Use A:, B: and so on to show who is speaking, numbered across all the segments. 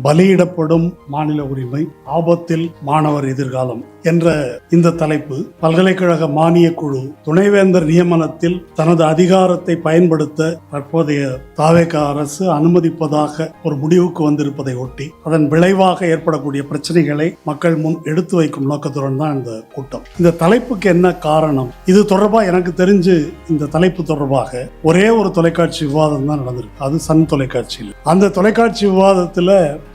A: பலியிடப்படும் மாநில உரிமை, ஆபத்தில் மாணவர் எதிர்காலம் என்ற இந்த தலைப்பு பல்கலைக்கழக மானிய குழு துணைவேந்தர் நியமனத்தில் தனது அதிகாரத்தை பயன்படுத்த தற்போதைய தாவேகா அரசு அனுமதிப்பதாக ஒரு முடிவுக்கு வந்திருப்பதை ஒட்டி அதன் விளைவாக ஏற்படக்கூடிய பிரச்சனைகளை மக்கள் முன் எடுத்து வைக்கும் நோக்கத்துடன் தான் இந்த கூட்டம். இந்த தலைப்புக்கு என்ன காரணம்? இது தொடர்பாக எனக்கு தெரிஞ்சு இந்த தலைப்பு தொடர்பாக ஒரே ஒரு தொலைக்காட்சி விவாதம் தான் நடந்திருக்கு. அது சன் தொலைக்காட்சியில். அந்த தொலைக்காட்சி விவாதத்துல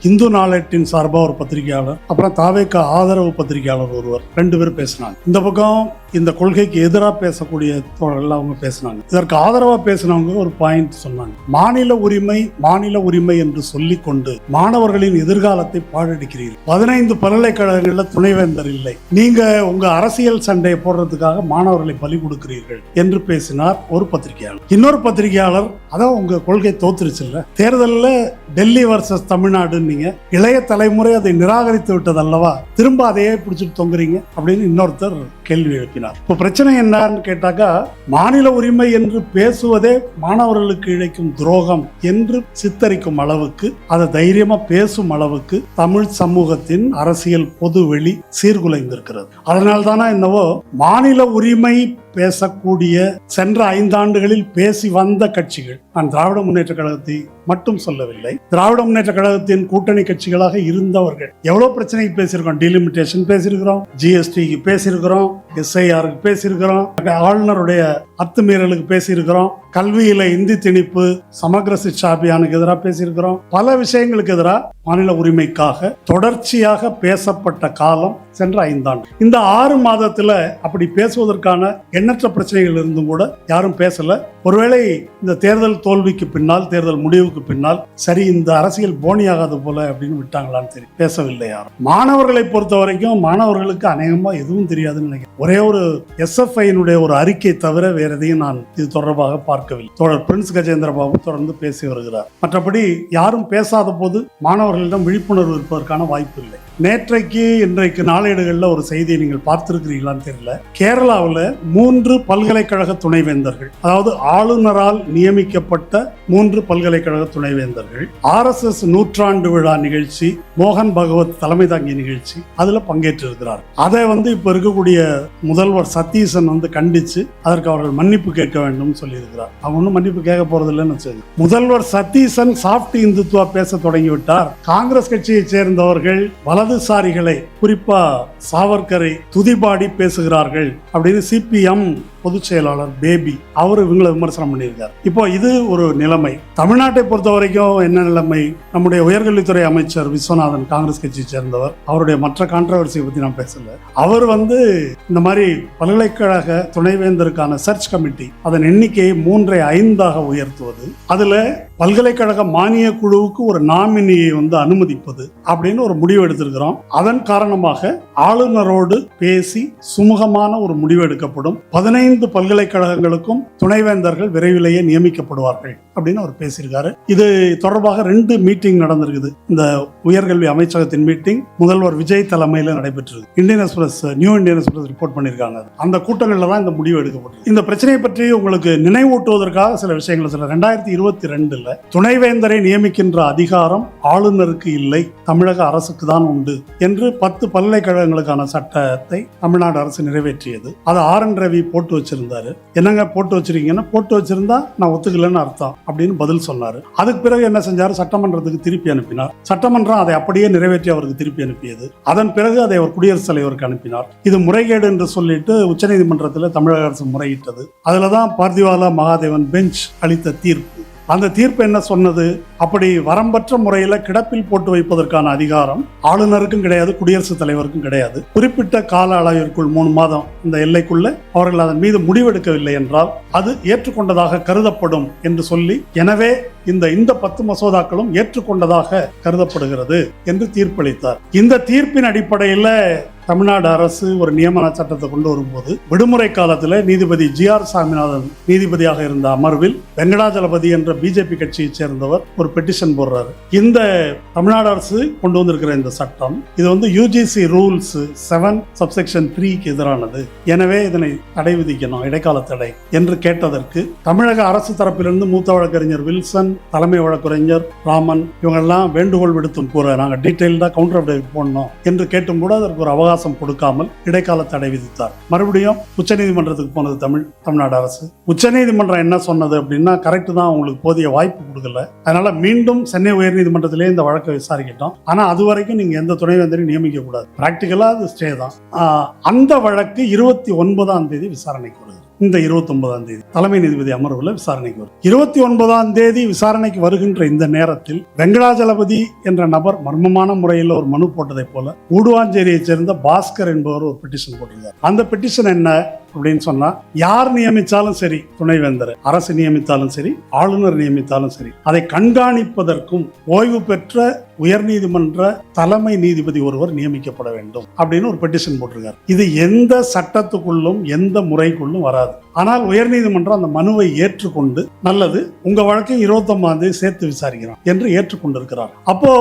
A: இந்து நாளேட்டின் சார்பாக ஒரு பத்திரிகையாளர், அப்புறம் தாவேகா ஆதரவு பத்திரிகையாளர் ஒருவர், 2 பேர் பேசினாங்க. இந்த பக்கம் இந்த கொள்கைக்கு எதிராக பேசக்கூடிய தோழர்கள் அவங்க பேசினாங்க. இதற்கு ஆதரவா பேசினவங்க ஒரு பாயிண்ட் சொன்னாங்க. மாநில உரிமை என்று சொல்லிக் கொண்டு மாணவர்களின் எதிர்காலத்தை பாழடிக்கிறீர்கள். 15 பல்கலைக்கழகங்கள்ல துணைவேந்தர் இல்லை, நீங்க உங்க அரசியல் சண்டையை போடுறதுக்காக மாணவர்களை பலி கொடுக்கிறீர்கள் என்று பேசினார் ஒரு பத்திரிகையாளர். இன்னொரு பத்திரிகையாளர், அதான் உங்க கொள்கை தோத்துருச்சு இல்ல, தேர்தலில் டெல்லி வர்சஸ் தமிழ்நாடு, நீங்க இளைய தலைமுறை அதை நிராகரித்து விட்டது அல்லவா, திரும்ப அதையே பிடிச்சிட்டு தொங்குறீங்க அப்படின்னு இன்னொருத்தர் கேள்வி எழுப்பினார். இப்ப பிரச்சனை என்னன்னு கேட்டாக்கா, மாநில உரிமை என்று பேசுவதே மாணவர்களுக்கு இழைக்கும் துரோகம் என்று சித்தரிக்கும் அளவுக்கு, அதை தைரியமா பேசும் அளவுக்கு தமிழ் சமூகத்தின் அரசியல் பொதுவெளி சீர்குலைந்திருக்கிறது. அதனால தானே என்னவோ மாநில உரிமை பேசக்கூடிய சென்ற 5 ஆண்டுகளில் பேசி வந்த கட்சிகள், நான் திராவிட முன்னேற்ற கழகத்தை மட்டும் சொல்லவில்லை, திராவிட முன்னேற்ற கழகத்தின் கூட்டணி கட்சிகளாக இருந்தவர்கள் எவ்வளவு பிரச்சனைக்கு பேசியிருக்கோம். டீலிமிட்டேஷன் பேசியிருக்கிறோம், ஜிஎஸ்டிக்கு பேசியிருக்கிறோம், எஸ்ஐஆருக்கு பேசியிருக்கிறோம், ஆளுநருடைய அத்துமீறலுக்கு பேசியிருக்கிறோம், கல்வியில இந்தி திணிப்பு, சமக்ர சிக்ஷா அபியானுக்கு எதிராக பேசியிருக்கிறோம். பல விஷயங்களுக்கு எதிராக மாநில உரிமைக்காக தொடர்ச்சியாக பேசப்பட்ட காலம் சென்ற 5 ஆண்டு. இந்த 6 மாதத்துல அப்படி பேசுவதற்கான எண்ணற்ற பிரச்சனைகள் இருந்தும் கூட யாரும் பேசல. ஒருவேளை இந்த தேர்தல் தோல்விக்கு பின்னால், தேர்தல் முடிவுக்கு பின்னால், சரி இந்த அரசியல் போனியாகாது போல அப்படின்னு விட்டாங்களான்னு தெரியும், பேசவில்லை யாரும். மாணவர்களை பொறுத்த வரைக்கும் மாணவர்களுக்கு அநேகமா எதுவும் தெரியாதுன்னு நினைக்கிறேன். ஒரே ஒரு எஸ்எஃப்ஐனுடைய ஒரு அறிக்கை தவிர வேற எதையும் நான் இது தொடர்பாக பார்க்கவில்லை. தோழர் பிரின்ஸ் கஜேந்திர பாபு தொடர்ந்து பேசி வருகிறார். மற்றபடி யாரும் பேசாத போது மாணவர்களிடம் விழிப்புணர்வு இருப்பதற்கான வாய்ப்பு இல்லை. நேற்றைக்கு இன்றைக்கு நாளேடுகளில் ஒரு செய்தியை நீங்கள் பார்த்திருக்கிறீங்களான்னு தெரியல. கேரளாவில் 3 பல்கலைக்கழக துணைவேந்தர்கள், அதாவது ஆளுநரால் நியமிக்கப்பட்ட 3 பல்கலைக்கழக துணைவேந்தர்கள் RSS நூற்றாண்டு விழா நிகழ்ச்சி, மோகன் பகவத் தலைமை தாங்கிய நிகழ்ச்சி, அதுல பங்கேற்றிருக்கிறார். அதை இப்ப இருக்கக்கூடிய முதல்வர் சதீசன் கண்டிச்சு அதற்கு அவர்கள் மன்னிப்பு கேட்க வேண்டும் சொல்லியிருக்கிறார். அவங்க ஒன்றும் மன்னிப்பு கேட்க போறது இல்லைன்னு முதல்வர் சதீசன் சாஃப்ட் இந்துத்துவா பேச தொடங்கிவிட்டார். காங்கிரஸ் கட்சியை சேர்ந்தவர்கள் வலதுசாரிகளை, குறிப்பா சாவர்கரை துதிபாடி பேசுகிறார்கள் அப்படின்னு CPM பொதுச் செயலாளர் பேபி அவர் இவங்களை விமர்சனம் பண்ணியிருக்கார். இப்போ இது ஒரு நிலைமை. தமிழ்நாட்டை பொறுத்த வரைக்கும் என்ன நிலைமை? நம்முடைய உயர்கல்வித்துறை அமைச்சர் விஸ்வநாதன் காங்கிரஸ் கட்சியை சேர்ந்தவர், அவருடைய மற்ற கான்ட்ரவர்சியை பத்தி நான் பேசல. அவர் இந்த மாதிரி பல்கலைக்கழக துணைவேந்தருக்கான சர்ச் கமிட்டி அதன் எண்ணிக்கையை 3ஐ 5ஆக உயர்த்துவது, அதுல பல்கலைக்கழக மானிய குழுவுக்கு ஒரு நாமினியை அனுமதிப்பது அப்படின்னு ஒரு முடிவு எடுத்திருக்கிறோம். அதன் காரணமாக ஆளுநரோடு பேசி சுமூகமான ஒரு முடிவு எடுக்கப்படும். 15 பல்கலைக்கழகங்களுக்கும் துணைவேந்தர்கள் விரைவிலேயே நியமிக்கப்படுவார்கள் அப்படின்னு அவர் பேசியிருக்காரு. இது தொடர்பாக 2 மீட்டிங் நடந்திருக்குது. இந்த உயர்கல்வி அமைச்சகத்தின் மீட்டிங் முதல்வர் விஜய் தலைமையில் நடைபெற்றது. Indian express, new Indian express report பண்ணியிருக்காங்க. அந்த கூட்டங்களில் தான் இந்த முடிவு எடுக்கப்பட்டது. இந்த பிரச்சனையை பற்றி உங்களுக்கு நினைவூட்டுவதற்காக சில விஷயங்கள் சொல்ல. 2022 துணைவேந்தரை நியமிக்கின்ற அதிகாரம் ஆளுநருக்கு இல்லை, தமிழக அரசுக்கு தான் உண்டு என்று 10 பல்கலைக்கழகங்களுக்கான சட்டத்தை தமிழ்நாடு அரசு நிறைவேற்றியது. அதை RN ரவி போட்டு வச்சிருந்தாரு. என்னங்க போட்டு வச்சிருக்கீங்கன்னா, போட்டு வச்சிருந்தா நான் ஒத்துக்கலன்னு அர்த்தம் அப்படின்னு பதில் சொன்னாரு. அதுக்கு பிறகு என்ன செஞ்சாரு? சட்டமன்றத்துக்கு திருப்பி அனுப்பினார். சட்டமன்றம் அதை அப்படியே நிறைவேற்றி அவருக்கு திருப்பி அனுப்பியது. அதன் பிறகு அதை அவர் குடியரசுத் தலைவருக்கு அனுப்பினார். இது முறைகேடு என்று சொல்லிட்டு உச்சநீதிமன்றத்தில் தமிழக அரசு முறையிட்டது. அதுலதான் பார்த்திவாலா மகாதேவன் பெஞ்ச் அளித்த தீர்ப்பு. அந்த தீர்ப்பு என்ன சொன்னது? அப்படி வரம்பற்ற முறையில கிடப்பில் போட்டு வைப்பதற்கான அதிகாரம் ஆளுநருக்கும் கிடையாது, குடியரசுத் தலைவருக்கும் கிடையாது. குறிப்பிட்ட கால அளவிற்குள் 3 மாதம் இந்த எல்லைக்குள்ள அவர்கள் அதன் மீது முடிவெடுக்கவில்லை என்றால் அது ஏற்றுக்கொண்டதாக கருதப்படும் என்று சொல்லி, எனவே இந்த 10 மசோதாக்களும் ஏற்றுக்கொண்டதாக கருதப்படுகிறது என்று தீர்ப்பளித்தார். இந்த தீர்ப்பின் அடிப்படையில் தமிழ்நாடு அரசு ஒரு நியமன சட்டத்தை கொண்டு வரும்போது விடுமுறை காலத்தில் நீதிபதி GR சாமிநாதன் நீதிபதியாக இருந்த அமர்வில் வெங்கடாஜலபதி என்ற பிஜேபி கட்சியை சேர்ந்தவர் ஒரு பெட்டிஷன் போடுறாரு. இந்த தமிழ்நாடு அரசு கொண்டு வந்திருக்கிற இந்த சட்டம் இது UGC ரூல்ஸ் 7(3)க்கு எதிரானது, எனவே இதனை தடை விதிக்கணும், இடைக்கால தடை என்று கேட்டதற்கு தமிழக அரசு தரப்பிலிருந்து மூத்த வழக்கறிஞர் வில்சன், தலைமை வழக்கறிஞர் ராமன் இவங்கெல்லாம் வேண்டுகோள் விடுத்தும் கூட நாங்கள் டீட்டெயில்டா கவுண்டர் அஃபிடவிட் போடணும் என்று கேட்டும் கூட அதற்கு ஒரு அவகாசம் கொடுக்காமல் இடைக்கால தடை விதித்தார். மறுபடியும் உச்சநீதிமன்றத்துக்கு போனது தமிழ்நாடு அரசு. உச்சநீதிமன்றம் என்ன சொன்னது அப்படின்னா, கரெக்ட் தான், உங்களுக்கு போதிய வாய்ப்பு கொடுக்கல, அதனால மீண்டும் சென்னை உயர்நீதிமன்றத்திலே இந்த வழக்கை விசாரிக்கட்டும், ஆனா அது வரைக்கும் நீங்க எந்த துணைவேந்தரையும் நியமிக்க கூடாது, பிராக்டிகலா அது ஸ்டே தான். அந்த வழக்கு 29ஆம் தேதி விசாரணைக்கு வருது. இந்த 29ஆம் தேதி தலைமை நீதிபதி அமர்வுல விசாரணைக்கு வரும். 29ஆம் தேதி விசாரணைக்கு வருகின்ற இந்த நேரத்தில் வெங்கடாஜலபதி என்ற நபர் மர்மமான முறையில் ஒரு மனு போட்டதை போல ஊடுவாஞ்சேரியை சேர்ந்த பாஸ்கர் என்பவர் ஒரு பெட்டிஷன் போட்டிருந்தார். அந்த பெட்டிஷன் என்ன அப்படின்னு சொன்னா, யார் நியமித்தாலும் சரி, துணைவேந்தர் அரசு நியமித்தாலும் சரி, ஆளுநர் நியமித்தாலும் சரி, அதை கண்காணிப்பதற்கும் ஓய்வு பெற்ற உயர்நீதிமன்ற தலைமை நீதிபதி ஒருவர் நியமிக்கப்பட வேண்டும் அப்படின்னு ஒரு பெட்டிஷன் போட்டிருக்காரு. இது எந்த சட்டத்துக்குள்ளும் எந்த முறைக்குள்ளும் வராது. ஆனால் உயர்நீதிமன்றம் அந்த மனுவை ஏற்றுக்கொண்டு, நல்லது, உங்க வழக்கையும் 29ஆம் தேதி சேர்த்து விசாரிக்கிறோம் என்று ஏற்றுக்கொண்டிருக்கிறார். அப்போ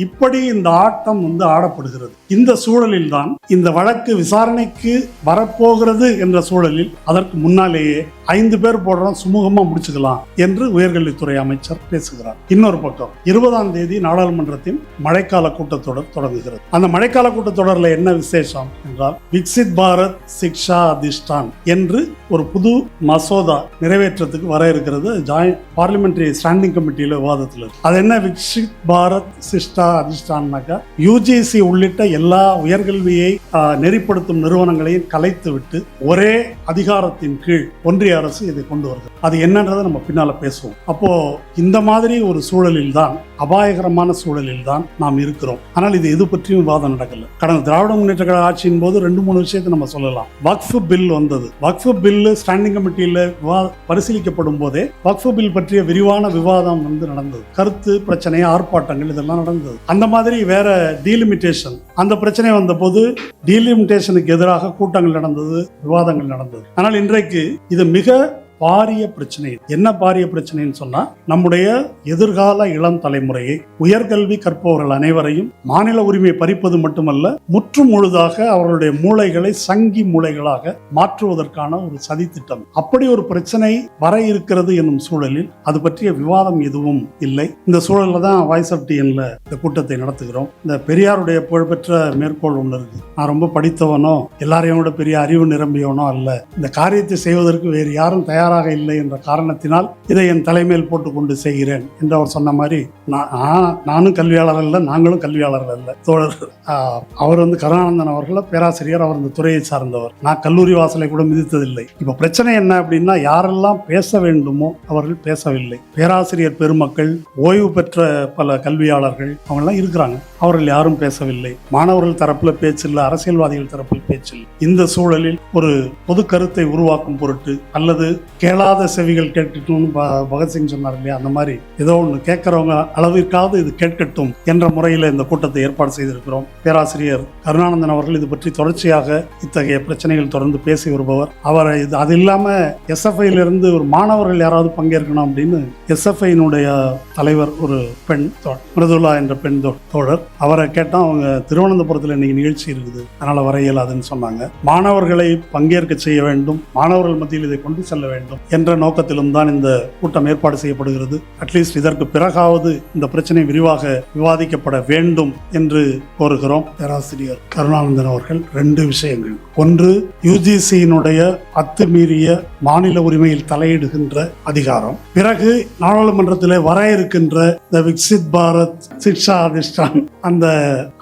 A: இப்படி இந்த ஆட்டம் ஆடப்படுகிறது. இந்த சூழலில் தான் இந்த வழக்கு விசாரணைக்கு வரப்போகிறது என்ற சூழலில் அதற்கு முன்னாலேயே 5 பேர் போடுறோம், சுமூகமா முடிச்சுக்கலாம் என்று உயர்கல்வித்துறை அமைச்சர் பேசுகிறார். இன்னொரு பக்கம் 20ஆம் தேதி நாடாளுமன்றத்தின் மழைக்கால கூட்டத்தொடர் தொடங்குகிறது. அந்த மழைக்கால கூட்டத்தொடர்ல என்ன விசேஷம் என்றால், விக்சித் பாரத் சிக்ஷா அதிஷ்டான் என்று ஒரு புது மசோதா நிறைவேற்றத்துக்கு வர இருக்கிறது. ஜாயிண்ட் பார்லிமெண்டரி ஸ்டாண்டிங் கமிட்டியில விவாதத்தில் இருக்கு. அது என்ன விக்சித் பாரத் சிக்ஷா அதிஷ்டான்னாக்கா, UGC உள்ளிட்ட எல்லா உயர்கல்வியை நெறிப்படுத்தும் நிறுவனங்களையும் கலைத்து விட்டு ஒரே அதிகாரத்தின் கீழ் ஒன்றிய அரசு இதை கொண்டு வருது. அது என்னன்றதை நம்ம பின்னால பேசுவோம். அப்போ இந்த மாதிரி ஒரு சூழலில் தான், அபாயகரமான சூழலில் தான் நாம் இருக்கிறோம். ஆனால் இது பற்றியும் விவாதம் நடக்கல. கடந்த திராவிட முன்னேற்ற கழக ஆட்சியின் போது 2-3 விஷயத்தை நம்ம சொல்லலாம். வக்ஃப் பில் வந்தது. வக்ஃப் பில் ஸ்டாண்டிங் கமிட்டியில பரிசீலிக்கப்படும் போதே வக்ஃப் பில் பற்றிய விரிவான விவாதம் நடந்தது. கருத்து பிரச்சனை, ஆர்ப்பாட்டங்கள் இதெல்லாம் நடந்தது. அந்த மாதிரி வேற டீலிமிட்டேஷன், அந்த பிரச்சனை வந்த போது டீலிமிட்டேஷனுக்கு எதிராக கூட்டங்கள் நடந்தது, விவாதங்கள் நடந்தது. ஆனால் இன்றைக்கு இது மிக பாரிய பிரச்சனை. என்ன பாரிய பிரச்சனைன்னு சொன்னா, நம்முடைய எதிர்கால இளம் தலைமுறையை, உயர்கல்வி கற்பவர்கள் அனைவரையும் மாநில உரிமை பறிப்பது மட்டுமல்ல, முற்று முழுதாக அவர்களுடைய மூளைகளை சங்கி மூளைகளாக மாற்றுவதற்கான ஒரு சதி திட்டம். அப்படி ஒரு பிரச்சனை வர இருக்கிறது என்னும் சூழலில் அது பற்றிய விவாதம் எதுவும் இல்லை. இந்த சூழல்ல தான் வாய்ஸ் ஆஃப் டிஎன்ல இந்த கூட்டத்தை நடத்துகிறோம். இந்த பெரியாருடைய புகழ்பெற்ற மேற்கோள் ஒன்று இருக்கு, நான் ரொம்ப படித்தவனோ எல்லாரையும் விட பெரிய அறிவு நிரம்பியவனோ அல்ல, இந்த காரியத்தை செய்வதற்கு வேறு யாரும் தயாராக இல்லை என்ற காரணத்தினால் இதை என் தலைமையில் போட்டுக்கொண்டு செய்கிறேன் என்று அவர் சொன்ன மாதிரி, நானும் கல்வியாளர் அல்ல, நாங்களும் கல்வியாளர்கள் அல்ல. தோழர் அவர் கருணானந்தன் அவர்கள் பேராசிரியர், அவர் இந்த துறையை சார்ந்தவர். நான் கல்லூரி வாசலை கூட மிதித்ததில்லை. இப்ப பிரச்சனை என்ன அப்படின்னா, யாரெல்லாம் பேச வேண்டுமோ அவர்கள் பேசவில்லை. பேராசிரியர் பெருமக்கள், ஓய்வு பெற்ற பல கல்வியாளர்கள் அவங்கெல்லாம் இருக்கிறாங்க, அவர்கள் யாரும் பேசவில்லை. மாணவர்கள் தரப்புல பேச்சு இல்லை, அரசியல்வாதிகள் தரப்பில் பேச்சு இல்லை. இந்த சூழலில் ஒரு பொது கருத்தை உருவாக்கும் பொருட்டு, அல்லது கேளாத செவிகள் கேட்கட்டும் பகத்சிங் சொன்னார் இல்லையா, அந்த மாதிரி ஏதோ ஒன்று கேட்கிறவங்க அளவிற்காவது இது கேட்கட்டும் என்ற முறையில் இந்த கூட்டத்தை ஏற்பாடு செய்திருக்கிறோம். பேராசிரியர் கருணானந்தன் அவர்கள் இது பற்றி தொடர்ச்சியாக இத்தகைய பிரச்சனைகள் தொடர்ந்து பேசி வருபவர். அவர் அது இல்லாம SFIயிலிருந்து ஒரு மாணவர்கள் யாராவது பங்கேற்கணும் அப்படின்னு SFIயினுடைய தலைவர் ஒரு பெண் மிருதுலா என்ற பெண் தோழர், அவரை கேட்டால் அவங்க திருவனந்தபுரத்தில் இன்னைக்கு நிகழ்ச்சி இருக்குது, அதனால வர இயலாதுன்னு சொன்னாங்க. மாணவர்களை பங்கேற்க செய்ய வேண்டும், மாணவர்கள் மத்தியில் இதை கொண்டு செல்ல வேண்டும் என்ற நோக்கத்திலும் தான் இந்த கூட்டம் ஏற்பாடு செய்யப்படுகிறது. அட்லீஸ்ட் இதற்கு பிறகாவது இந்த பிரச்சனை விரிவாக விவாதிக்கப்பட வேண்டும் என்று கோருகிறோம். பேராசிரியர் கருணானந்தன் அவர்கள் 2 விஷயங்கள். ஒன்று, UGCயினுடைய அத்துமீறிய மாநில உரிமையில் தலையிடுகின்ற அதிகாரம். பிறகு நாடாளுமன்றத்தில் வர இருக்கின்ற இந்த விக்சித் பாரத் சிக்ஷா அதிஷ்டான்,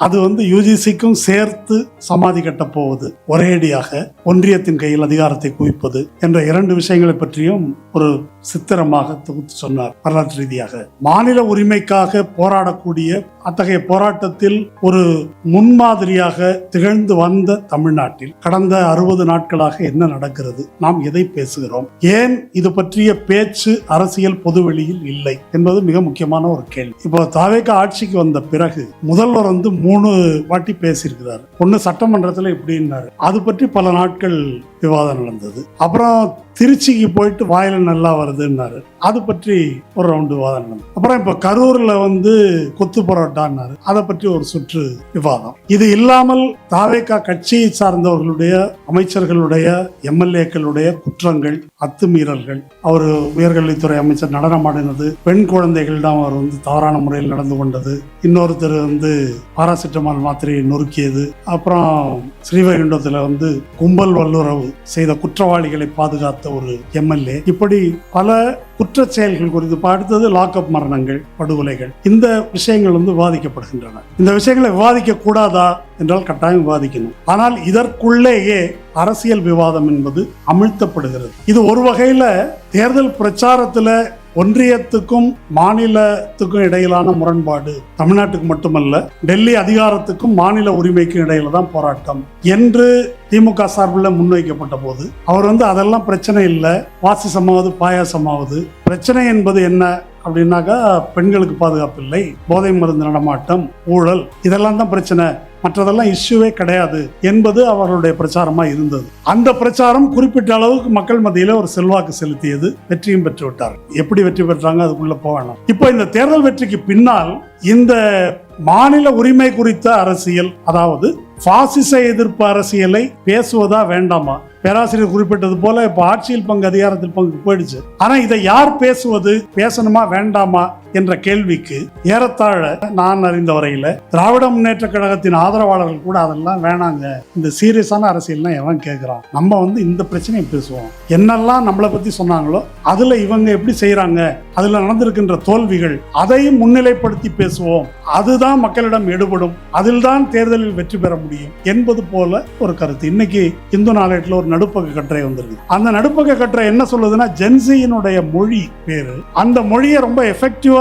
A: அது UGCக்கும் சேர்த்து சமாதி கட்டப் போவது, ஒரேடியாக ஒன்றியத்தின் கையில் அதிகாரத்தை குவிப்பது என்ற 2 விஷயங்களை பற்றியும் ஒரு சித்திரமாக தொகுத்து சொன்னார். வரலாற்று ரீதியாக மாநில உரிமைக்காக போராடக்கூடிய அத்தகைய போராட்டத்தில் ஒரு முன்மாதிரியாக திகழ்ந்து வந்த தமிழ்நாட்டில் கடந்த 60 நாட்களாக என்ன நடக்கிறது இருக்கிறது? நாம் எதை பேசுகிறோம்? ஏன் இது பற்றிய பேச்சு அரசியல் பொதுவெளியில் இல்லை என்பது மிக முக்கியமான ஒரு கேள்வி. இப்போ தாவேகா ஆட்சிக்கு வந்த பிறகு முதல்வர் 3 வாட்டி பேசியிருக்கிறார். ஒன்னு சட்டமன்றத்தில் இப்படின்னாரு, அது பற்றி பல நாட்கள் விவாதம் நடந்தது. அப்புறம் திருச்சிக்கு போயிட்டு வாயில நல்லா வருதுன்னாரு, அது பற்றி ஒரு ரவுண்டு விவாதம் நடந்தது. அப்புறம் இப்ப கரூர்ல கொத்து பரோட்டான்னாரு, அதை பற்றி ஒரு சுற்று விவாதம். இது இல்லாமல் தாவேகா கட்சியை சார்ந்தவர்களுடைய அமைச்சர்களுடைய எம்எல்ஏக்களுடைய குற்றங்கள், அத்துமீறல்கள், அவர் உயர்கல்வித்துறை அமைச்சர் நடனமாடினது, பெண் குழந்தைகளிடம் அவர் தவறான முறையில் நடந்து கொண்டது, இன்னொருத்தர் பாராசிட்டமால் மாத்திரையை நொறுக்கியது, அப்புறம் ஸ்ரீவைகுண்டத்தில் கும்பல் வல்லுறவு செய்த குற்றவாளிகளை பாதுகாத்த ஒரு எம்எல்ஏ, இப்படி பல குற்ற செயல்கள் குறித்து. அடுத்தது லாக்அப் மரணங்கள், படுகொலைகள், இந்த விஷயங்கள் விவாதிக்கப்படுகின்றன. இந்த விஷயங்களை விவாதிக்க கூடாதா என்றால் கட்டாயம் விவாதிக்கணும். ஆனால் இதற்குள்ளேயே அரசியல் விவாதம் என்பது அமிழ்த்தப்படுகிறது. இது ஒரு வகையில தேர்தல் பிரச்சாரத்துல ஒன்றியத்துக்கும் மாநிலத்துக்கும் இடையிலான முரண்பாடு, தமிழ்நாட்டுக்கு மட்டுமல்ல டெல்லி அதிகாரத்துக்கும் மாநில உரிமைக்கும் இடையில தான் போராட்டம் என்று திமுக சார்பில் முன்வைக்கப்பட்ட போது அவர் அதெல்லாம் பிரச்சனை இல்லை, பாசிசமாவது பாயாசமாவது, பிரச்சனை என்பது என்ன அப்படின்னாக்கா பெண்களுக்கு பாதுகாப்பு இல்லை, போதை மருந்து நடமாட்டம், ஊழல், இதெல்லாம் தான் பிரச்சனை, மற்றதெல்லாம் இஷ்யூவே கிடையாது என்பது அவர்களுடைய பிரச்சாரமா இருந்தது. அந்த பிரச்சாரம் குறிப்பிட்ட அளவுக்கு மக்கள் மத்தியில ஒரு செல்வாக்கு செலுத்தியது, வெற்றியும் பெற்று விட்டார். எப்படி வெற்றி பெற்றாங்க அதுக்குள்ள போகணும். இப்போ இந்த தேர்தல் வெற்றிக்கு பின்னால் இந்த மாநில உரிமை குறித்த அரசியல், அதாவது பாசிச எதிர்ப்பு அரசியலை பேசுவதா வேண்டாமா? பேராசிரியர் குறிப்பிட்டது போல இப்ப ஆட்சியில் பங்கு அதிகாரத்தில் பங்கு போயிடுச்சு. ஆனா இதை யார் பேசுவது, பேசணுமா வேண்டாமா என்ற கேள்விக்கு ஏறத்தாழ நான் அறிந்த வரையில திராவிட முன்னேற்ற கழகத்தின் ஆதரவாளர்கள் கூட அதெல்லாம் வேணாங்க, இந்த சீரியஸான அரசியல்லாம் எவன் கேட்கிறான், நம்ம இந்த பிரச்சனையை பேசுவோம், என்னெல்லாம் நம்மளை பத்தி சொன்னாங்களோ அதுல இவங்க எப்படி செய்யறாங்க, அதுல நடந்திருக்கின்ற தோல்விகள், அதையும் முன்னிலைப்படுத்தி பேசுவோம், அதுதான் மக்களிடம் எடுபடும், அதில் தான் தேர்தலில் வெற்றி பெற முடியும் என்பது போல ஒரு கருத்து. இன்னைக்கு இந்து நாளேட்டில் ஒரு நடுப்பக்க கட்டுரை வந்திருக்கு. அந்த நடுப்பக்க கட்டுரை என்ன சொல்லுதுன்னா, ஜென்சியினுடைய மொழி பேரு, அந்த மொழியை ரொம்ப எஃபெக்டிவா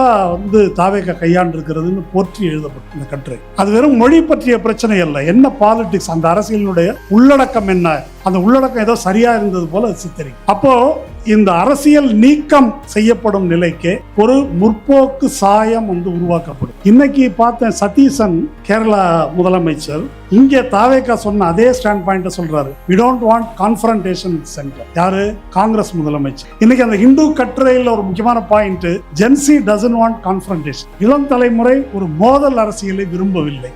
A: தாவேகா கையாண்டு இருக்கிறதுன்னு போற்றி எழுதப்பட்ட இந்த கட்டுரை. அது வெறும் மொழி பற்றிய பிரச்சனை அல்ல, என்ன பாலிடிக்ஸ், அந்த அரசியலினுடைய உள்ளடக்கம் என்ன, அந்த உள்ளடக்கம் ஏதோ சரியா இருந்தது போல சித்தரிக்கும். அப்போ இந்த அரசியல் நீக்கம் செய்யப்படும் நிலைக்கு ஒரு முற்போக்கு சாயம் உருவாக்கப்படும். இன்னைக்கு பார்த்தேன், சதீசன் கேரளா முதலமைச்சர் இங்கே தாவேகா சொன்ன அதே ஸ்டாண்ட் பாயிண்ட் சொல்றாரு, we don't want confrontation with center. யாரு? காங்கிரஸ் முதலமைச்சர். இன்னைக்கு அந்த இந்து கட்டுரையில் ஒரு முக்கியமான point, gen Z doesn't want confrontation. இளம் தலைமுறை ஒரு மோதல் அரசியலை விரும்பவில்லை.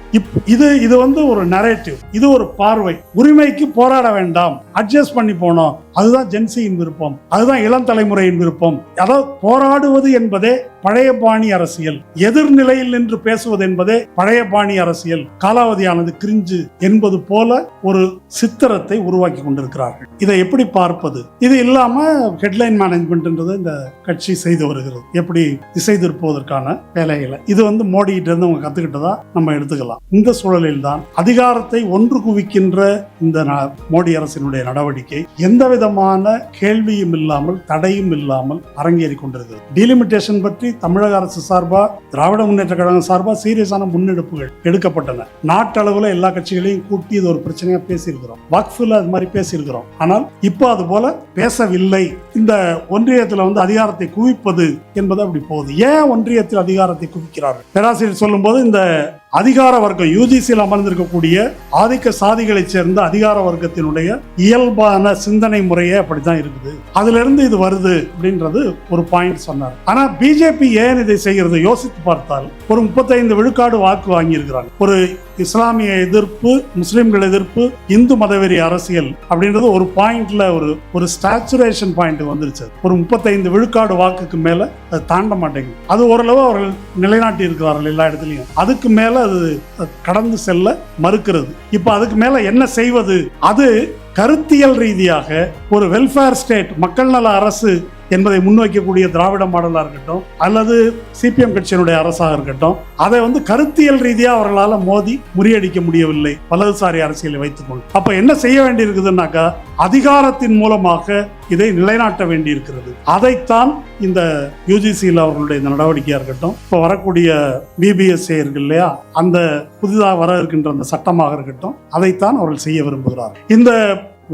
A: இது ஒரு நரேட்டிவ், இது ஒரு பார்வை. உரிமைக்கு போராட வேண்டாம், அட்ஜஸ்ட் பண்ணி போனோம், அதுதான் ஜென்சியின் விருப்பம், அதுதான் இளம் தலைமுறையின் விருப்பம். அதாவது போராடுவது என்பதே பழைய பாணி அரசியல், எதிர்நிலையில் நின்று பேசுவது என்பதே பழைய பாணி அரசியல், காலாவதியானது, கிரிஞ்சு என்பது போல ஒரு சித்திரத்தை உருவாக்கி கொண்டிருக்கிறார்கள். இதை எப்படி பார்ப்பது? இது இல்லாம ஹெட்லைன் மேனேஜ்மெண்ட் இந்த கட்சி செய்து வருகிறது, எப்படி திசை திருப்புவதற்கான வேலைகளை. இது மோடிகிட்ட இருந்து அவங்க கத்துக்கிட்டதா நம்ம எடுத்துக்கலாம். இந்த சூழலில் தான் அதிகாரத்தை ஒன்று குவிக்கின்ற இந்த மோடி அரசினுடைய நடவடிக்கை எந்த விதமான கேள்வியும் இல்லாமல் தடையும் இல்லாமல் அரங்கேறி கொண்டிருக்கிறது. டீலிமிட்டேஷன் பற்றி தமிழக அரசு சார்பா, திராவிட முன்னேற்ற கழகம் சார்பா சீரியஸான முன்னெடுப்புகள் எடுக்கப்பட்டன. நாட்டளவுல எல்லா கட்சிகளையும் கூட்டி இது ஒரு பிரச்சனையா பேசியிருக்கிறோம், வக்ஃப்ல அது மாதிரி பேசியிருக்கிறோம். ஆனால் இப்போ அது போல பேசவில்லை. இந்த ஒன்றியத்துல அதிகாரத்தை குவிப்பது என்பது அப்படி போகுது. ஏன் ஒன்றியத்தில் அதிகாரத்தை குவிக்கிறார்கள்? பேராசிரியர் சொல்லும் போது இந்த அதிகார வர்க்கம், யூஜிசியில் அமர்ந்திருக்கக்கூடிய ஆதிக்க சாதிகளை சேர்ந்த அதிகார வர்க்கத்தினுடைய இயல்பான சிந்தனை முறையே அப்படித்தான் இருக்குது, அதுல இருந்து இது வருது அப்படின்றது ஒரு பாயிண்ட் சொன்னார். ஆனா பிஜேபி ஏன் இதை செய்கிறது யோசித்து பார்த்தால், ஒரு 35 விழுக்காடு வாக்கு வாங்கி இருக்கிறாங்க. ஒரு இஸ்லாமிய எதிர்ப்பு, முஸ்லிம்கள் எதிர்ப்பு, இந்து மதவெறி அரசியல் அப்படின்றது ஒரு பாயிண்ட்ல ஒரு ஸ்டாச்சுரேஷன் பாயிண்ட் வந்துருச்சு. ஒரு 35 விழுக்காடு வாக்குக்கு மேல அது தாண்ட மாட்டேங்குது. அது ஓரளவு அவர்கள் நிலைநாட்டி இருக்கிறார்கள் எல்லா இடத்துலையும். அதுக்கு மேல அது கடந்து செல்ல மறுக்கிறது. இப்ப அதுக்கு மேல என்ன செய்வது? அது கருத்தியல் ரீதியாக ஒரு வெல்ஃபேர் ஸ்டேட், மக்கள் நல அரசு என்பதை முன்வைக்கக்கூடிய திராவிட மாடலா இருக்கட்டும் அல்லது சிபிஎம் கட்சியினுடைய அரசாக இருக்கட்டும், அதை கருத்தியல் ரீதியாக அவர்களால் மோதி முறியடிக்க முடியவில்லை வலதுசாரி அரசியலை வைத்துக்கொண்டு. அப்ப என்ன செய்ய வேண்டி இருக்குதுன்னாக்கா, அதிகாரத்தின் மூலமாக இதை நிலைநாட்ட வேண்டி இருக்கிறது. அதைத்தான் இந்த யூஜிசியில் அவர்களுடைய இந்த நடவடிக்கையா இருக்கட்டும், இப்போ வரக்கூடிய பிபிஎஸ்ஏ இருக்கு இல்லையா, அந்த புதிதாக வர இருக்கின்ற அந்த சட்டமாக இருக்கட்டும், அதைத்தான் அவர்கள் செய்ய விரும்புகிறார்கள். இந்த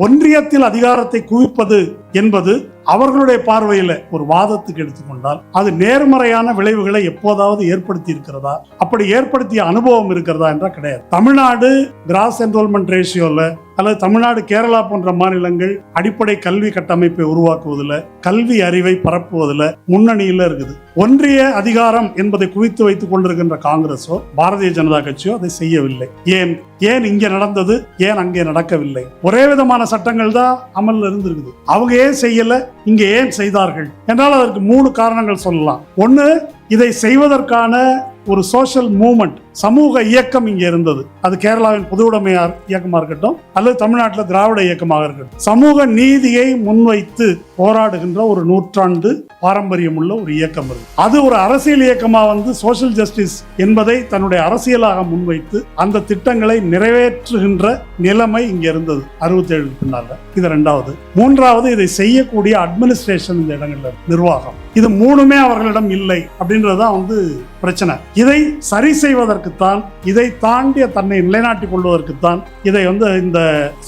A: ஒன்றியத்தில் அதிகாரத்தை குவிப்பது என்பது அவர்களுடைய பார்வையில் ஒரு வாதத்துக்கு எடுத்துக்கொண்டால் அது நேர்மறையான விளைவுகளை எப்போதாவது ஏற்படுத்தி இருக்கிறதா, அப்படி ஏற்படுத்திய அனுபவம் இருக்கிறதா என்றால் கிடையாது. தமிழ்நாடு கிராஸ் என்ரோல்மெண்ட் ரேஷியோல அல்லது தமிழ்நாடு கேரளா போன்ற மாநிலங்கள் அடிப்படை கல்வி கட்டமைப்பை உருவாக்குவதில், கல்வி அறிவை பரப்புவதில் முன்னணியில் இருக்குது. ஒன்றிய அதிகாரம் என்பதை குவித்து வைத்துக் கொண்டிருக்கின்ற காங்கிரஸோ பாரதிய ஜனதா கட்சியோ அதை செய்யவில்லை. ஏன் இங்க நடந்தது, ஏன் அங்கே நடக்கவில்லை? ஒரே விதமான சட்டங்கள் தான் அமல்ல இருந்திருக்குது. அவங்க ஏன் செய்யல, இங்க ஏன் செய்தார்கள் என்றால் அதற்கு 3 காரணங்கள் சொல்லலாம். ஒன்னு, இதை செய்வதற்கான ஒரு சோஷியல் மூவ்மெண்ட், சமூக இயக்கம் இங்க இருந்தது. அது கேரளாவின் பொதுவுடைமையார் இயக்கமா இருக்கட்டும் அல்லது தமிழ்நாட்டில் திராவிட இயக்கமாக இருக்கட்டும், சமூக நீதியை முன்வைத்து போராடுகின்ற ஒரு நூற்றாண்டு பாரம்பரியம் உள்ள ஒரு இயக்கம் இருக்கு. அது ஒரு அரசியல் இயக்கமா வந்து சோஷியல் ஜஸ்டிஸ் என்பதை தன்னுடைய அரசியலாக முன்வைத்து அந்த திட்டங்களை நிறைவேற்றுகின்ற நிலைமை இங்க இருந்தது 67 பின்னால. இது 2வது. 3வது, இதை செய்யக்கூடிய அட்மினிஸ்ட்ரேஷன் இந்த இடங்கள்ல, நிர்வாகம், இது 3மே அவர்களிடம் இல்லை அப்படின்றதுதான் வந்து பிரச்சனை. இதை சரி செய்வதற்குத்தான், இதை தாண்டிய தன்னை நிலைநாட்டிக் கொள்வதற்குத்தான் இதை வந்து இந்த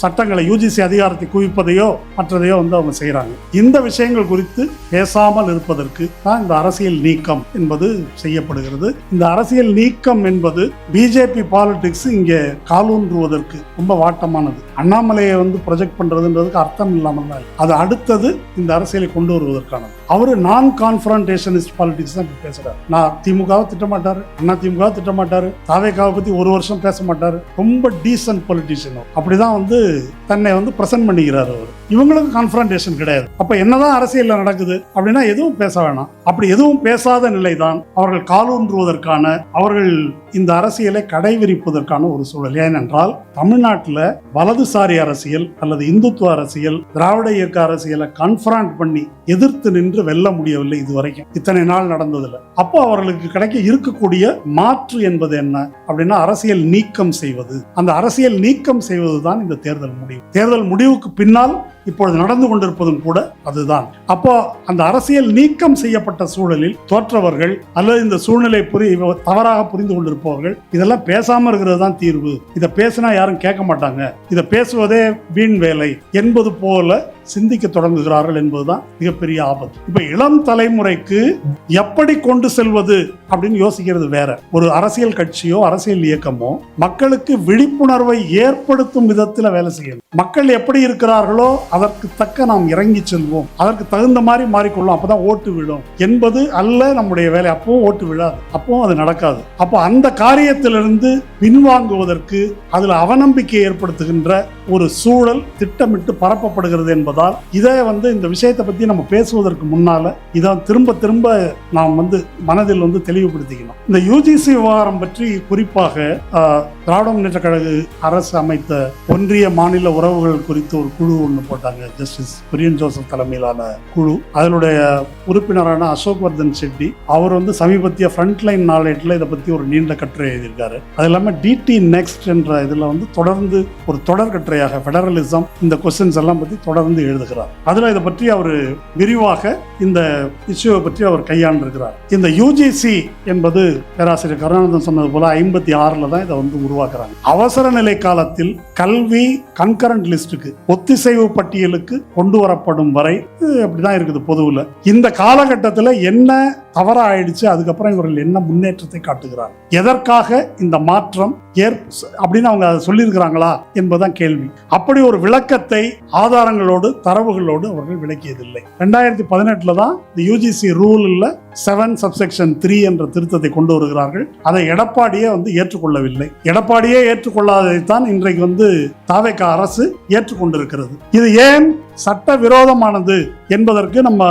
A: சட்டங்களை யூஜிசி அதிகாரத்தை குவிப்பதையோ மற்றதையோ வந்து அவங்க செய்யறாங்க. இந்த விஷயங்கள் குறித்து பேசாமல் இருப்பதற்கு தான் இந்த அரசியல் நீக்கம் என்பது செய்யப்படுகிறது. இந்த அரசியல் நீக்கம் என்பது பிஜேபி பாலிடிக்ஸ் இங்கே காலூன்றுவதற்கு ரொம்ப வாட்டமானது. அண்ணாமலையை வந்து ப்ரொஜெக்ட் பண்றதுன்றதுக்கு அர்த்தம் இல்லாமல் அது அடுத்தது இந்த அரசியலை கொண்டு வருவதற்கானது. அவரு நான் கான்ஃபரன்டேஷனிஸ்ட் பாலிடிக்ஸ் தான் பேசுறாரு. நான் திமுகவை திட்டமாட்டாரு, அண்ணா திமுக திட்டமாட்டாரு, தாவேகாவை பத்தி ஒரு வருஷம் பேச மாட்டாரு. ரொம்ப டீசன்ட் பொலிட்டிஷியன். அப்படிதான் வந்து தன்னை வந்து பிரசன்ட் பண்ணிக்கிறாரு அவர். இவங்களுக்கு கான்ஃபரன்டேஷன் கிடையாது. அப்ப என்னதான் அரசியல்ல நடக்குது அப்படின்னா எதுவும் பேச வேணாம். அப்படி எதுவும் பேசாத நிலைதான் அவர்கள் காலூன்றுவதற்கான, அவர்கள் இந்த அரசியலை கடைவிரிப்பதற்கான ஒரு சூழல். ஏனென்றால் தமிழ்நாட்டில் வலதுசாரி அரசியல் அல்லது இந்துத்துவ அரசியல், திராவிட இயக்க அரசியலை கான்ஃபரண்ட் பண்ணி எதிர்த்து நின்று வெல்ல முடியவில்லை இதுவரைக்கும், இத்தனை நாள் நடந்ததுல. அப்போ அவர்களுக்கு கிடைக்க இருக்கக்கூடிய மாற்று என்பது என்ன அப்படின்னா அரசியல் நீக்கம் செய்வது. அந்த அரசியல் நீக்கம் செய்வதுதான் இந்த தேர்தல் முடிவு. தேர்தல் முடிவுக்கு பின்னால் இப்பொழுது நடந்து கொண்டிருப்பதும் கூட அதுதான். அப்போ அந்த அரசியல் நீக்கம் செய்யப்பட்ட சூழலில் தோற்றவர்கள் அல்லது இந்த சூழ்நிலை தவறாக புரிந்து கொண்டிருப்பவர்கள் இதெல்லாம் பேசாம இருக்கிறது தான் தீர்வு, இதை பேசினா யாரும் கேட்க மாட்டாங்க, இதை பேசுவதே வீண் வேலை என்பது போல சிந்திக்க தொடங்குகிறார்கள் என்பதுதான் மிகப்பெரிய ஆபத்து. இப்ப இளம் தலைமுறைக்கு எப்படி கொண்டு செல்வது அப்படின்னு யோசிக்கிறது வேற. ஒரு அரசியல் கட்சியோ அரசியல் இயக்கமோ மக்களுக்கு விழிப்புணர்வை ஏற்படுத்தும் விதத்தில் வேலை செய்யணும். மக்கள் எப்படி இருக்கிறார்களோ அதற்கு தக்க நாம் இறங்கி செல்வோம், அதற்கு தகுந்த மாதிரி மாறிக்கொள்ளும், அப்பதான் ஓட்டு விழும் என்பது அல்ல நம்முடைய வேலை. அப்போ ஓட்டு விழாது, அப்போ அது நடக்காது. அப்போ அந்த காரியத்திலிருந்து பின்வாங்குவதற்கு, அதுல அவநம்பிக்கை ஏற்படுத்துகின்ற ஒரு சூழல் திட்டமிட்டு பரப்பப்படுகிறது என்பதால் இதை வந்து இந்த விஷயத்தை பத்தி நம்ம பேசுவதற்கு முன்னால இதை திரும்ப திரும்ப நாம் வந்து மனதில் வந்து தெளிவுபடுத்திக்கணும். இந்த யுஜிசி விவகாரம் பற்றி குறிப்பாக திராவிட முன்னேற்ற கழக அரசு அமைத்த ஒன்றிய மாநில உறவுகள் குறித்து ஒரு குழு ஒன்று போட்டாங்க, ஜஸ்டிஸ் குரியன் ஜோசப் தலைமையிலான குழு. அதனுடைய உறுப்பினரான அசோக் வர்தன் செட்டி அவர் வந்து சமீபத்திய ஃப்ரண்ட்லைன் நாளேட்டில் இதை பத்தி ஒரு நீண்ட கட்டுரை எழுதியிருக்காரு. அது இல்லாமல் டிடி நெக்ஸ்ட் என்ற இதுல வந்து தொடர்ந்து ஒரு தொடர் கட்டுரையாக ஃபெடரலிசம் இந்த கொஸ்டின்ஸ் எல்லாம் பத்தி தொடர்ந்து எழுதுகிறார். அதுல இதை பற்றி அவர் விரிவாக இந்த இஷ்யூவை பற்றி அவர் கையாண்டிருக்கிறார். இந்த யூஜிசி என்பது பேராசிரியர் கருணானந்தன் சொன்னது போல 56 தான் இதை வந்து உருவாக்குறாங்க. அவசர நிலை காலத்தில் கல்வி கன்கரண்ட் லிஸ்டுக்கு, ஒத்திசைவு பட்டியலுக்கு கொண்டு வரப்படும் வரை அப்படிதான் இருக்குது பொதுவில். இந்த காலகட்டத்தில் என்ன தவறா ஆயிடுச்சு, அதுக்கப்புறம் இவர்கள் என்ன முன்னேற்றத்தை காட்டுகிறார், எதற்காக இந்த மாற்றம் அப்படின்னு அவங்க சொல்லியிருக்கிறாங்களா என்பதுதான் கேள்வி. அப்படி ஒரு விளக்கத்தை ஆதாரங்களோடு தரவுகளோடு அவர்கள் விளக்கியதில்லை. 2018 தான் யூஜிசி ரூல் 7(3) என்ற திருத்தத்தை கொண்டு வருகிறார்கள். அதை எடப்பாடியே வந்து ஏற்றுக்கொள்ளவில்லை. எடப்பாடியே ஏற்றுக்கொள்ளாததைத்தான் இன்றைக்கு வந்து தாவேகா அரசு ஏற்றுக்கொண்டிருக்கிறது. இது ஏன் சட்ட விரோதமானது என்பதற்கு நம்ம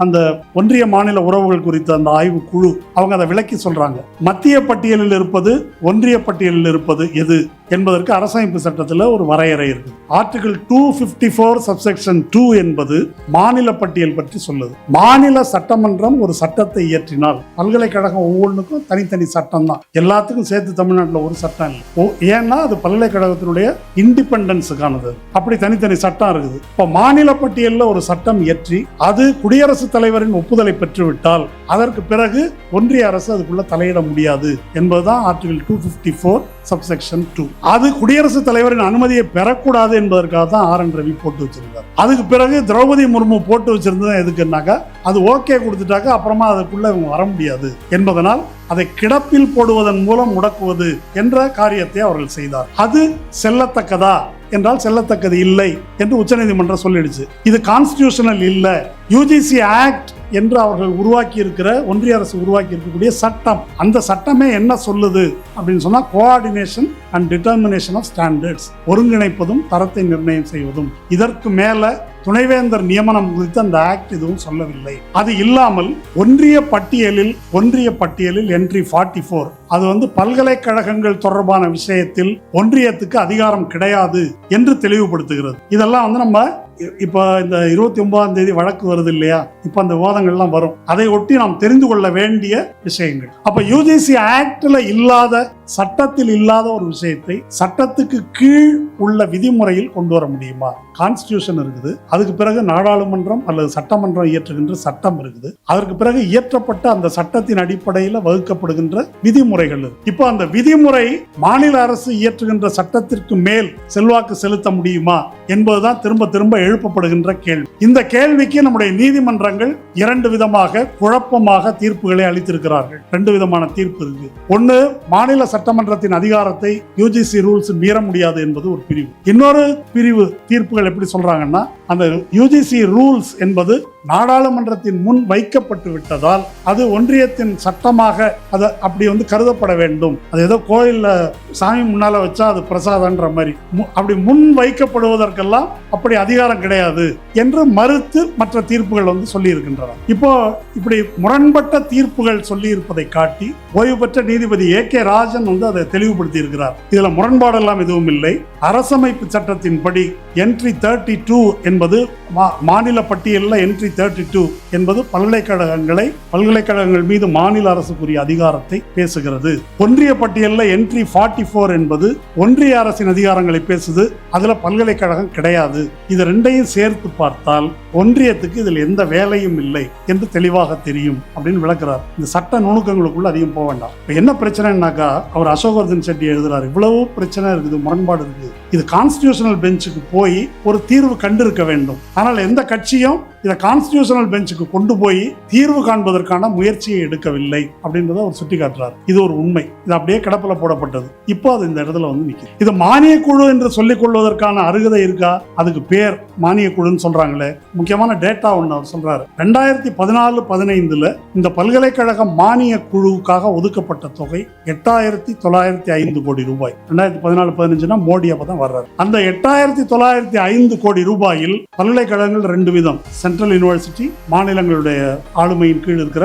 A: அந்த ஒன்றிய மாநில உறவுகள் குறித்த அந்த ஆய்வு குழு அவங்க அதை விளக்கி சொல்றாங்க. மத்திய பட்டியலில் இருப்பது, ஒன்றிய பட்டியலில் இருப்பது எது என்பதற்கு அரசமைப்பு சட்டத்தில் ஒரு வரையறை இருக்கு. ஆர்டிகிள் 254(2) என்பது மாநில பட்டியல் பற்றி சொல்லுது. மாநில சட்டமன்றம் ஒரு சட்டத்தை இயற்றினால், பல்கலைக்கழகம் ஒவ்வொன்றுக்கும் தனித்தனி சட்டம் தான், எல்லாத்துக்கும் சேர்த்து தமிழ்நாட்டில் ஒரு சட்டம் இல்லை. ஏன்னா அது பல்கலைக்கழகத்தினுடைய இண்டிபெண்டன்ஸுக்கானது. அப்படி தனித்தனி சட்டம் இருக்குது. இப்போ மாநில பட்டியலில் ஒரு சட்டம் இயற்றி அது குடியரசுத் குடியரசுத் தலைவரின் ஒப்புதலை பெற்றுவிட்டால் அதற்கு பிறகு ஒன்றிய அரசு அதுக்குள்ள தலையிட முடியாது என்பதுதான் ஆர்டிகல் 254 சப்செக்ஷன் 2. அது குடியரசுத் தலைவரின் அனுமதியை பெறக்கூடாது என்பதற்காக தான் RN ரவி போட்டு வச்சிருந்தார். அதுக்கு பிறகு திரௌபதி முர்மு போட்டு வச்சிருந்தது எதுக்குன்னாக்கா அது ஓகே கொடுத்துட்டாக்க அப்புறமா அதுக்குள்ள இவங்க வர முடியாது என்பதனால் அதை கிடப்பில் போடுவதன் மூலம் முடக்குவது என்ற காரியத்தை அவர்கள் செய்தார். அது செல்லத்தக்கதா என்றால் செல்லத்தக்கது இல்லை என்று உச்சநீதிமன்றம் சொல்லிடுச்சு. இது கான்ஸ்டிடியூஷனல் இல்லை. UGC ஆக்ட் என்று அவர்கள் உருவாக்கி இருக்கிற ஒன்றிய அரசு உருவாக்கி இருக்கக்கூடிய சட்டம், அந்த சட்டமே என்ன சொல்லுது அப்படின்னு சொன்னா coordination and determination of standards, ஒருங்கிணைப்பதும் தரத்தை நிர்ணயம் செய்வதும். இதற்கு மேல துணைவேந்தர் நியமனம் குறித்து அந்த ஆக்ட் எதுவும் சொல்லவில்லை. அது இல்லாமல் ஒன்றிய பட்டியலில் என்ட்ரி 44 அது பல்கலைக்கழகங்கள் தொடர்பான விஷயத்தில் ஒன்றியத்துக்கு அதிகாரம் கிடையாது என்று தெளிவுபடுத்துகிறது. இதெல்லாம் நம்ம இப்ப இந்த 29ஆம் தேதி வழக்கு வருது இல்லையா, இப்ப அந்த விவாதங்கள்லாம் வரும். அதை ஒட்டி நாம் தெரிந்து கொள்ள வேண்டிய விஷயங்கள். அப்ப UGC ஆக்ட்ல இல்லாத, சட்டத்தில் இல்லாத ஒரு விஷயத்தை சட்டத்துக்கு கீழ் உள்ள விதிமுறையில் கொண்டு வர முடியுமா? கான்ஸ்டிடியூஷன் இருக்குது, அதுக்கு பிறகு நாடாளுமன்றம் அல்லது சட்டமன்றம் இயற்றுகின்ற சட்டம் இருக்குது, அதற்கு பிறகு இயற்றப்பட்ட அந்த சட்டத்தின் அடிப்படையில் வகுக்கப்படுகின்ற விதிமுறைகள். இப்போ அந்த விதிமுறை மாநில அரசு இயற்றுகின்ற சட்டத்திற்கு மேல் செல்வாக்கு செலுத்த முடியுமா என்பதுதான் திரும்ப திரும்ப எழுப்பப்படுகின்ற கேள்வி. இந்த கேள்விக்கு நம்முடைய நீதிமன்றங்கள் இரண்டு விதமாக குழப்பமாக தீர்ப்புகளை அளித்திருக்கிறார்கள். ரெண்டு விதமான தீர்ப்பு இருக்கு. ஒன்னு, மாநில சட்டமன்றத்தின் அதிகாரத்தை UGC ரூல்ஸ் மீற முடியாது என்பது ஒரு பிரிவு. இன்னொரு பிரிவு தீர்ப்புகள் எப்படி சொல்றாங்கன்னா, அந்த UGC ரூல்ஸ் என்பது நாடாளுமன்றத்தின் முன் வைக்கப்பட்டு விட்டதால் அது ஒன்றியத்தின் சட்டமாக அது அப்படி கருதப்பட வேண்டும். அது ஏதோ கோயில்ல சாமி முன்னால வச்சா அது பிரசாதன்ற மாதிரி அப்படி முன் வைக்கப்படுவதற்கெல்லாம் அப்படி அதிகாரம் கிடையாது என்று மறுத்து மற்ற தீர்ப்புகள் சொல்லி இருக்கின்றன. இப்போ இப்படி முரண்பட்ட தீர்ப்புகள் சொல்லி இருப்பதை காட்டி ஓய்வு பெற்ற நீதிபதி AK ராஜன் அதை தெளிவுபடுத்தி இருக்கிறார். இதுல முரண்பாடெல்லாம் எதுவும் இல்லை. அரசமைப்பு சட்டத்தின்படி என்ட்ரி 32 என்பது மாநில பட்டியலில் என்ட்ரி 32 என்பது பல்கலைக்கழகங்கள் மீது மாநில அரசுக்குரிய அதிகாரத்தை பேசுகிறது. ஒன்றிய பட்டியலில் என்ட்ரி 44 என்பது ஒன்றிய அரசின் அதிகாரங்களை பேசுது, அதுல பல்கலைக்கழகம் கிடையாது. இது ரெண்டையும் சேர்த்து பார்த்தால் ஒன்றியத்துக்கு இதில் எந்த வேலையும் இல்லை என்று தெளிவாக தெரியும் அப்படின்னு விளக்குறார். இந்த சட்ட நுணுக்கங்களுக்குள்ள அதிகம் போக வேண்டாம். என்ன பிரச்சனைனாக்கா, அவர் அசோகவர்தன் செட்டி எழுதுறாரு, இவ்வளவு பிரச்சனை இருக்குது, முரண்பாடு இருக்குது, இது கான்ஸ்டிடியூஷனல் பெஞ்சுக்கு போய் ஒரு தீர்வு கண்டிருக்க வேண்டும். ஆனால் எந்த கட்சியும் இதை கான்ஸ்டிடியூஷனல் பெஞ்சுக்கு கொண்டு போய் தீர்வு காண்பதற்கான முயற்சியை எடுக்கவில்லை அப்படின்றத அவர் சுட்டி காட்டுறாரு. இது ஒரு உண்மை. இது அப்படியே கிடப்பில போடப்பட்டது. இப்போ அது இந்த இடத்துல நிற்குது. இது மானிய குழு என்று சொல்லிக் கொள்வதற்கான அருகதை இருக்கா? அதுக்கு பேர் மானிய குழுன்னு சொல்றாங்களே. முக்கியமான டேட்டா ஒன்று அவர் சொல்றாரு. 2014-15 இந்த பல்கலைக்கழக மானிய குழுவுக்காக ஒதுக்கப்பட்ட தொகை 8,905 கோடி ரூபாய். 2014-15 மோடி அப்பதான் வர்றாரு. அந்த 8,905 கோடி ரூபாயில் பல்கலைக்கழகங்கள் ரெண்டு விதம். சென்ட்ரல் யூனிவர்சிட்டி, மாநிலங்களுடைய ஆளுகையின் கீழ் இருக்கிற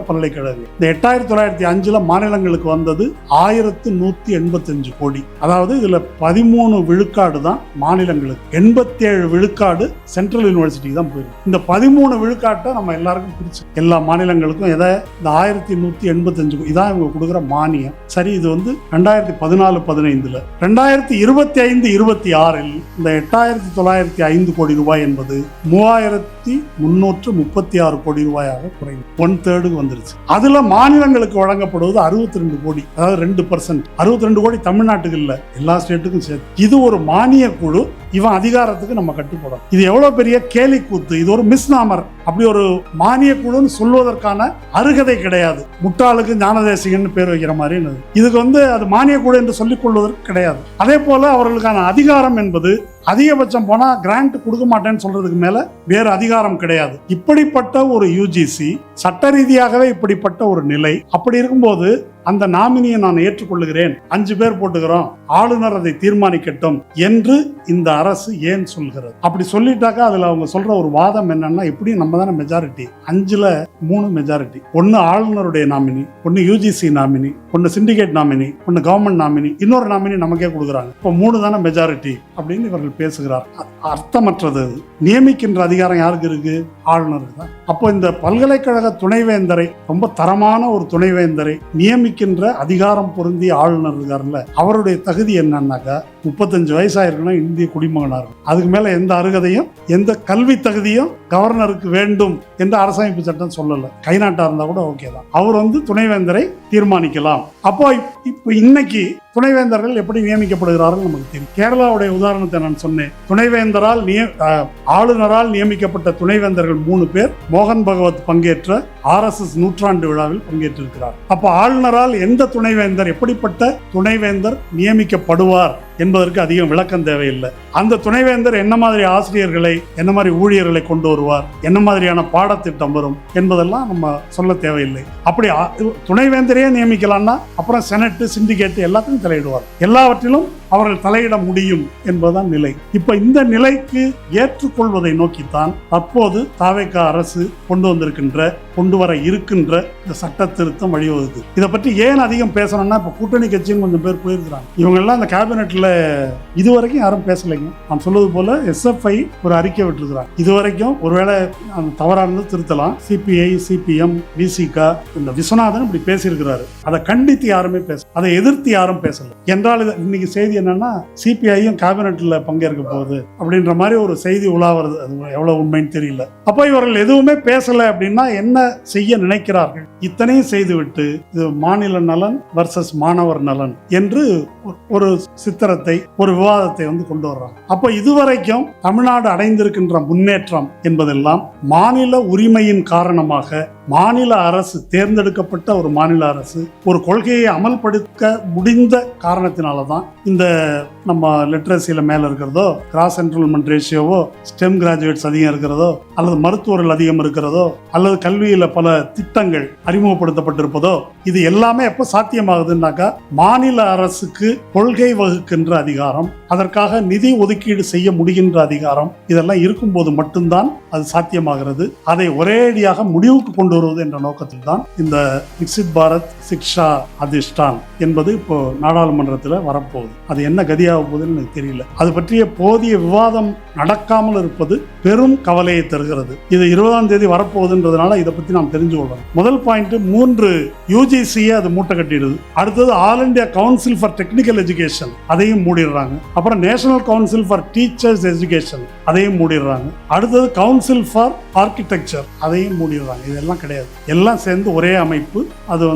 A: பல்கலைக்கழகங்கள். இந்த 8,905 மாநிலங்களுக்கு வந்தது 1,185 கோடி. அதாவது இதுல 13 விழுக்காடு தான் மாநிலங்களுக்கு, 87 விழுக்காடு சென்ட்ரல் யூனிவர்சிட்டிக்கு தான் போயிருக்கு. இந்த 13 விழுக்காட்டை நம்ம எல்லாருக்கும் பிரிச்சு எல்லா மாநிலங்களுக்கும் இந்த 1,185 இதான் இவங்க கொடுக்குற மானியம். சரி, இது 2014-15 2025-26 இந்த 8,905 கோடி ரூபாய் என்பது 3,336 கோடி ரூபாயாக குறையும். 1/3 வந்துருச்சு. அதுல மாநிலங்களுக்கு வழங்கப்படுவது 62 கோடி, அதாவது 2%. 62 கோடி தமிழ்நாட்டுக்கு இல்ல, எல்லா ஸ்டேட்டுக்கும் சேர்த்து. இது ஒரு மானிய குழு. இவன் அதிகாரத்துக்கு நம்ம கட்டுப்படும். இது எவ்வளவு பெரிய கேலி கூத்து. இது ஒரு மிஸ்நாமர். அப்படி ஒரு மானிய குழுன்னு சொல்வதற்கான அருகதை கிடையாது. முட்டாளுக்கு ஞானதேசிகன்னு பேர் வைக்கிற மாதிரி இதுக்கு அது மானிய குழு என்று சொல்லிக் கொள்வதற்கு கிடையாது. அதே போல அவர்களுக்கான அதிகாரம் என்பது அதிகபட்சம் போனா கிராண்ட் கொடுக்க மாட்டேன்னு சொல்றதுக்கு மேல வேற அதிகாரம் கிடையாது. இப்படிப்பட்ட ஒரு UGC சட்ட ரீதியாகவே இப்படிப்பட்ட ஒரு நிலை. அப்படி இருக்கும்போது அந்த நாமினியை நான் ஏற்றுக்கொள்ளுகிறேன், 5 பேர் போட்டுக்கிறோம், ஆளுநர் அதை தீர்மானிக்கட்டும் என்று இந்த அரசு ஏன் சொல்கிறது? அப்படி சொல்லிட்டாக்கா அதுல அவங்க சொல்ற ஒரு வாதம் என்னன்னா, இப்படி நம்ம தானே மெஜாரிட்டி, 5ல் 3 மெஜாரிட்டி. ஒன்னு ஆளுநருடைய நாமினி, ஒன்னு UGC நாமினி, ஒன்னு சிண்டிகேட் நாமினி, ஒன்னு கவர்மெண்ட் நாமினி, இன்னொரு நாமினி நமக்கே கொடுக்குறாங்க. இப்போ 3 தானே மெஜாரிட்டி அப்படின்னு இவர்கள் பேசுகிறார். அர்த்தமற்றது. நியமிக்கின்ற அதிகாரம் யாருக்கு இருக்கு? ஆளுநருக்கு தான். அப்போ இந்த பல்கலைக்கழக துணைவேந்தரை, ரொம்ப தரமான ஒரு துணைவேந்தரை நியமிக்கின்ற அதிகாரம் பொருந்திய ஆளுநர் இருக்காருல்ல, அவருடைய தகுதி என்னன்னாக்கா 35 வயசாயிருக்கணும், இந்திய குடிமகனாக இருக்கும். அதுக்கு மேல எந்த அருகதையும் எந்த கல்வி தகுதியும் கவர்னருக்கு வேண்டும் என்று அரசமைப்பு சட்டம் சொல்லல. கை நாட்டா இருந்தா கூட ஓகே தான். அவர் துணைவேந்தரை தீர்மானிக்கலாம். அப்போ இப்போ இன்னைக்கு துணைவேந்தர்கள் எப்படி நியமிக்கப்படுகிறார்கள் நமக்கு தெரியும். கேரளாவுடைய உதாரணத்தை நான் சொன்னேன். துணைவேந்தரால் ஆளுநரால் நியமிக்கப்பட்ட துணைவேந்தர்கள் 3 பேர் மோகன் பகவத் பங்கேற்ற RSS நூற்றாண்டு விழாவில் பங்கேற்றிருக்கிறார். அப்ப ஆளுநரால் எந்த துணைவேந்தர், எப்படிப்பட்ட துணைவேந்தர் நியமிக்கப்படுவார் என்பதற்கு அதிகம் விளக்கம் தேவையில்லை. அந்த துணைவேந்தர் என்ன மாதிரி ஆசிரியர்களை, என்ன மாதிரி ஊழியர்களை கொண்டு வருவார், என்ன மாதிரியான பாடத்திட்டம் வரும் என்பதெல்லாம் நம்ம சொல்ல தேவையில்லை. அப்படி துணைவேந்தரையே நியமிக்கலாம்னா அப்புறம் செனட், சிண்டிகேட் எல்லாத்தையும் தலையிடுவார். எல்லாவற்றிலும் அவர்கள் தலையிட முடியும் என்பதுதான் நிலை. இப்ப இந்த நிலைக்கு ஏற்றுக்கொள்வதை நோக்கித்தான் தற்போது தாவேக அரசு கொண்டு வர இருக்கின்ற இந்த சட்ட திருத்தம் வழிவகுது. இதை பற்றி ஏன் அதிகம் பேசணும்னா, இப்ப கூட்டணி கட்சியும் கொஞ்சம் பேர் போயிருக்கிறாங்க. இவங்க எல்லாம் இந்த கேபினெட்ல இதுவரைக்கும் யாரும் பேசலைங்க. நான் சொல்வது போல SFI ஒரு அறிக்கை விட்டுருக்கிறாங்க. இதுவரைக்கும் ஒருவேளை தவறானது திருத்தலாம். CPI, CPM, VCK, இந்த விஸ்வநாதன் இப்படி பேசியிருக்கிறாரு. அதை கண்டித்து யாருமே பேச, அதை எதிர்த்து யாரும் பேசல என்றால் இன்னைக்கு செய்தி என்னன்னா, CPIயும் கேபினெட்ல பங்கேற்க போகுது அப்படின்ற மாதிரி ஒரு செய்தி உலாவது. அது எவ்வளவு உண்மைன்னு தெரியல. அப்போ இவர்கள் எதுவுமே பேசல அப்படின்னா என்ன செய்ய நினைக்கிறார்கள்? இத்தனையும் செய்துவிட்டு இது மாநில நலன் வர்சஸ் மாணவர் நலன் என்று ஒரு சித்திரத்தை, ஒரு விவாதத்தை கொண்டு வர்றாங்க. அப்போ இதுவரைக்கும் தமிழ்நாடு அடைந்திருக்கின்ற முன்னேற்றம் என்பதெல்லாம் மாநில உரிமையின் காரணமாக மாநில அரசு, தேர்ந்தெடுக்கப்பட்ட ஒரு மாநில அரசு ஒரு கொள்கையை அமல்படுத்த முடிந்த காரணத்தினாலதான் இந்த நம்ம லிட்ரஸியில மேல இருக்கிறதோ, கிராஸ் என்ரோல்மெண்ட் ரேஷியோவோ, ஸ்டெம் கிராஜுவேட்ஸ் அதிகம் இருக்கிறதோ, அல்லது மருத்துவர்கள் அதிகம் இருக்கிறதோ, அல்லது கல்வியில பல திட்டங்கள் அறிமுகப்படுத்தப்பட்டிருப்பதோ, இது எல்லாமே எப்ப சாத்தியமாகுதுன்னாக்கா மாநில அரசுக்கு கொள்கை வகுக்கின்ற அதிகாரம், அதற்காக நிதி ஒதுக்கீடு செய்ய முடிகின்ற அதிகாரம், இதெல்லாம் இருக்கும்போது மட்டும்தான் அது சாத்தியமாகிறது. அதை ஒரேடியாக முடிவுக்கு கொண்டு வருவது என்ற நோக்கத்தில் தான் இந்த விக்சித் பாரத் சிக்ஷா அதிஷ்டான் என்பது இப்போ நாடாளுமன்றத்தில் வரப்போகுது. அது என்ன கதியாக போகுதுன்னு எனக்கு தெரியல. அது பற்றிய போதிய விவாதம் நடக்காமல் இருப்பது பெரும் கவலையை தருகிறது. இது 20ஆம் தேதி வரப்போகுதுன்றதுனால இதை பத்தி நாம் தெரிஞ்சு கொள்ளணும். முதல் பாயிண்ட், 3 UGCயை அது மூட்டை கட்டிடுது. அடுத்தது all India council for technical education, அதையும் மூடிடுறாங்க. அப்புறம் national council for teachers education, அதையும் மூடிடுறாங்க. அடுத்தது கவுன்சில் ஃபார் ஆர்கிடெக்சர், அதையும் மூடிடுறாங்க. இதெல்லாம் கிடையாது. எல்லாம் சேர்ந்து ஒரே அமைப்பு. அது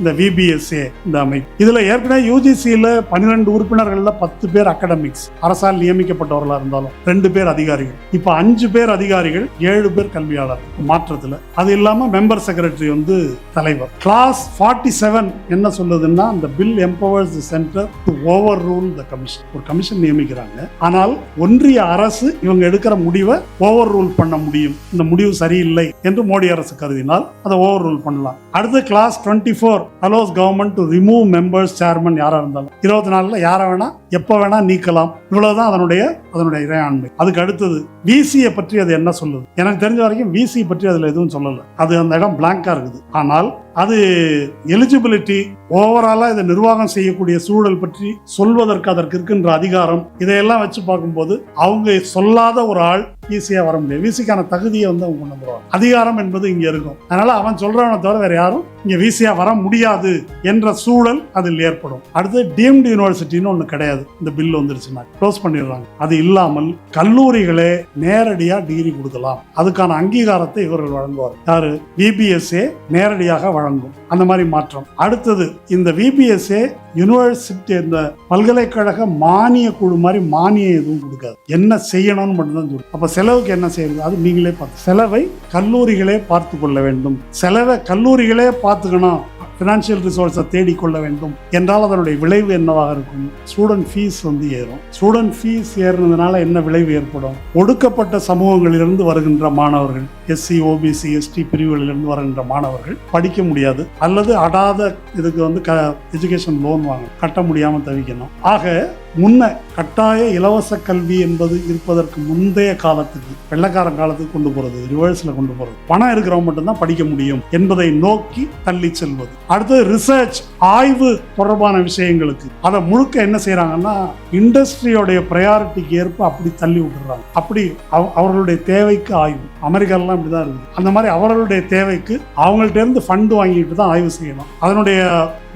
A: இந்த VBSA இந்த அமைப்பு. இதுல ஏற்கனவே UGCல 12 உறுப்பினர்கள்ல 10 பேர் அகாடமிக்ஸ், அரசால் நியமிக்கப்பட்டவர்களா இருந்தாலும் 2 பேர் அதிகாரிகள். இப்ப 5 பேர் அதிகாரிகள், 7 பேர் கல்வியாளர் மாற்றத்துல. அது இல்லாம மெம்பர் செக்ரட்டரி தலைவர். கிளாஸ் 47 என்ன சொல்லுதுன்னா, அந்த bill empowers the center to overrule the commission. ஒரு கமிஷன் நியமிக்கிறாங்க. ஆனால் ஒன்றிய அரசு இவங்க எடுக்கிற முடிவை ஓவர் ரூல் பண்ண முடியும். இந்த முடிவு சரியில்லை என்று மோடி அரசு கருதினால் அதை ஓவர் ரூல் பண்ணலாம். அடுத்து class 24 allows government to remove members, chairman யாரா இருந்தாலும் 24ல யாரை வேணா எப்ப வேணா நீக்கலாம். இவ்வளவுதான் அதனுடைய இறையாண்மை. அதுக்கு அடுத்தது VCயை பற்றி அது என்ன சொல்லுது? எனக்கு தெரிஞ்ச வரைக்கும் VC பற்றி அதுல எதுவும் சொல்லல. அது அந்த இடம் பிளாங்கா இருக்குது. ஆனால் அது எலிஜிபிலிட்டி, ஓவராலா இதை நிர்வாகம் செய்யக்கூடிய சூழல் பற்றி சொல்வதற்கு அதற்கு இருக்கின்ற அதிகாரம், இதையெல்லாம் வச்சு பார்க்கும்போது அவங்க சொல்லாத ஒரு ஆள் ஈஸியா வர முடியாது. VCக்கான தகுதியை அவங்க கொண்டு வந்துருவாங்க. அதிகாரம் என்பது இங்க இருக்கும். அதனால அவன் சொல்றவனை தவிர வேற யாரும் இங்க VCயா வர முடியாது என்ற சூழல் அதில் ஏற்படும். அடுத்து டீம்டு யூனிவர்சிட்டின்னு ஒண்ணு கிடையாது. இந்த பில் வந்துருச்சுன்னா க்ளோஸ் பண்ணிடுறாங்க. அது இல்லாமல் கல்லூரிகளே நேரடியா டிகிரி கொடுக்கலாம். அதுக்கான அங்கீகாரத்தை இவர்கள் வழங்குவார். யாரு? VBSA நேரடியாக வழங்கும். அந்த மாதிரி மாற்றம். அடுத்தது இந்த VBSA யூனிவர்சிட்டி, இந்த பல்கலைக்கழக மானிய குழு மாதிரி மானியம் எதுவும் கொடுக்காது. என்ன செய்யணும்னு மட்டும்தான் சொல்லும். அப்ப செலவுக்கு என்ன செய்யறது? அது நீங்களே பார்த்து, செலவை கல்லூரிகளே பார்த்து கொள்ள வேண்டும். செலவை கல்லூரிகளே பார்த்துக்கணும், ஃபினான்ஷியல் ரிசோர்ஸை தேடிக்கொள்ள வேண்டும் என்றால் அதனுடைய விளைவு என்னவாக இருக்கும்? ஸ்டூடெண்ட் ஃபீஸ் ஏறும். ஸ்டூடெண்ட் ஃபீஸ் ஏறினதுனால என்ன விளைவு ஏற்படும்? ஒடுக்கப்பட்ட சமூகங்களிலிருந்து வருகின்ற மாணவர்கள், SC, OBC, ST பிரிவுகளிலிருந்து வருகின்ற மாணவர்கள் படிக்க முடியாது, அல்லது அடாத இதுக்கு எஜுகேஷன் லோன் வாங்க கட்ட முடியாம தவிக்கணும். ஆக முன்ன கட்டாய இலவச கல்வி என்பது இருப்பதற்கு முந்தைய காலத்துக்கு, வெள்ளக்காரன் காலத்துக்கு கொண்டு போறது, ரிவர்ஸ்ல கொண்டு போறது, பணம் இருக்கிறவங்க மட்டும்தான் படிக்க முடியும் என்பதை நோக்கி தள்ளி செல்வது. அடுத்தது ரிசர்ச், ஆய்வு தொடர்பான விஷயங்களுக்கு அதை முழுக்க என்ன செய்யறாங்கன்னா, இண்டஸ்ட்ரியோடைய ப்ரையாரிட்டிக்கு ஏற்ப அப்படி தள்ளி விட்டுறாங்க. அப்படி அவர்களுடைய தேவைக்கு ஆய்வு, அமெரிக்காலாம் இப்படிதான் இருக்குது. அந்த மாதிரி அவர்களுடைய தேவைக்கு அவங்கள்ட்ட இருந்து ஃபண்ட் வாங்கிட்டு தான் ஆய்வு செய்யணும். அதனுடைய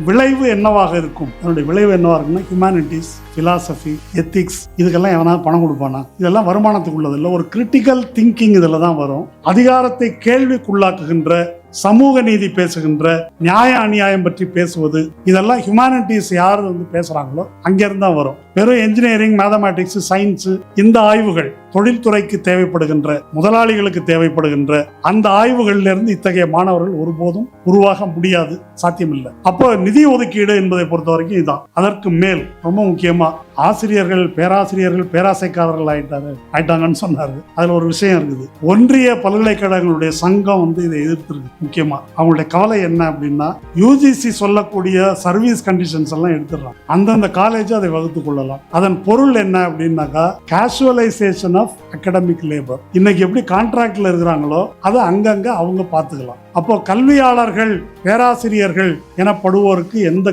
A: விளைவு என்னவாக இருக்கும், அதனுடைய விளைவு என்னவா இருக்குன்னா ஹியூமானிட்டிஸ், பிலாசபி, எத்திக்ஸ், இதுக்கெல்லாம் எவனா பணம் கொடுப்பானா? இதெல்லாம் வருமானத்துக்கு உள்ளது இல்லை. ஒரு கிரிட்டிக்கல் திங்கிங் இதில் தான் வரும். அதிகாரத்தை கேள்விக்குள்ளாக்குகின்ற, சமூக நீதி பேசுகின்ற, நியாய அநியாயம் பற்றி பேசுவது, இதெல்லாம் ஹியூமானிட்டிஸ் யார் பேசுறாங்களோ அங்கிருந்து தான் வரும். வெறும் என்ஜினியரிங், மேத்தமேட்டிக்ஸ், சயின்ஸ் இந்த ஆய்வுகள் தொழில்துறைக்கு தேவைப்படுகின்ற, முதலாளிகளுக்கு தேவைப்படுகின்ற அந்த ஆய்வுகள்ல இருந்து இத்தகைய மாணவர்கள் ஒருபோதும் உருவாக முடியாது, சாத்தியமில்லை. அப்போ நிதி ஒதுக்கீடு என்பதை பொறுத்த வரைக்கும் இதுதான். அதற்கு மேல் ரொம்ப முக்கியமா ஆசிரியர்கள், பேராசிரியர்கள் பேராசைக்காரர்கள் ஆயிட்டாங்கன்னு சொன்னாரு. அதுல ஒரு விஷயம் இருக்குது. ஒன்றிய பல்கலைக்கழகங்களுடைய சங்கம் இதை எதிர்த்திருக்கு. முக்கியமா அவங்களுடைய கவலை என்ன அப்படின்னா, யூஜிசி சொல்லக்கூடிய சர்வீஸ் கண்டிஷன்ஸ் எல்லாம் எடுத்துடுறாங்க. அந்தந்த காலேஜ் அதை வகுத்துக் கொள்ளலாம். அதன் பொருள் என்ன அப்படின்னாக்கா, கேஷுவலைசேஷன் ஆஃப் அகாடமிக் லேபர். இன்னைக்கு எப்படி கான்ட்ராக்ட்ல இருக்கிறாங்களோ அதை அங்கங்க அவங்க பார்த்துக்கலாம். அப்போ கல்வியாளர்கள், பேராசிரியர்கள் எனப்படுவோருக்கு எந்த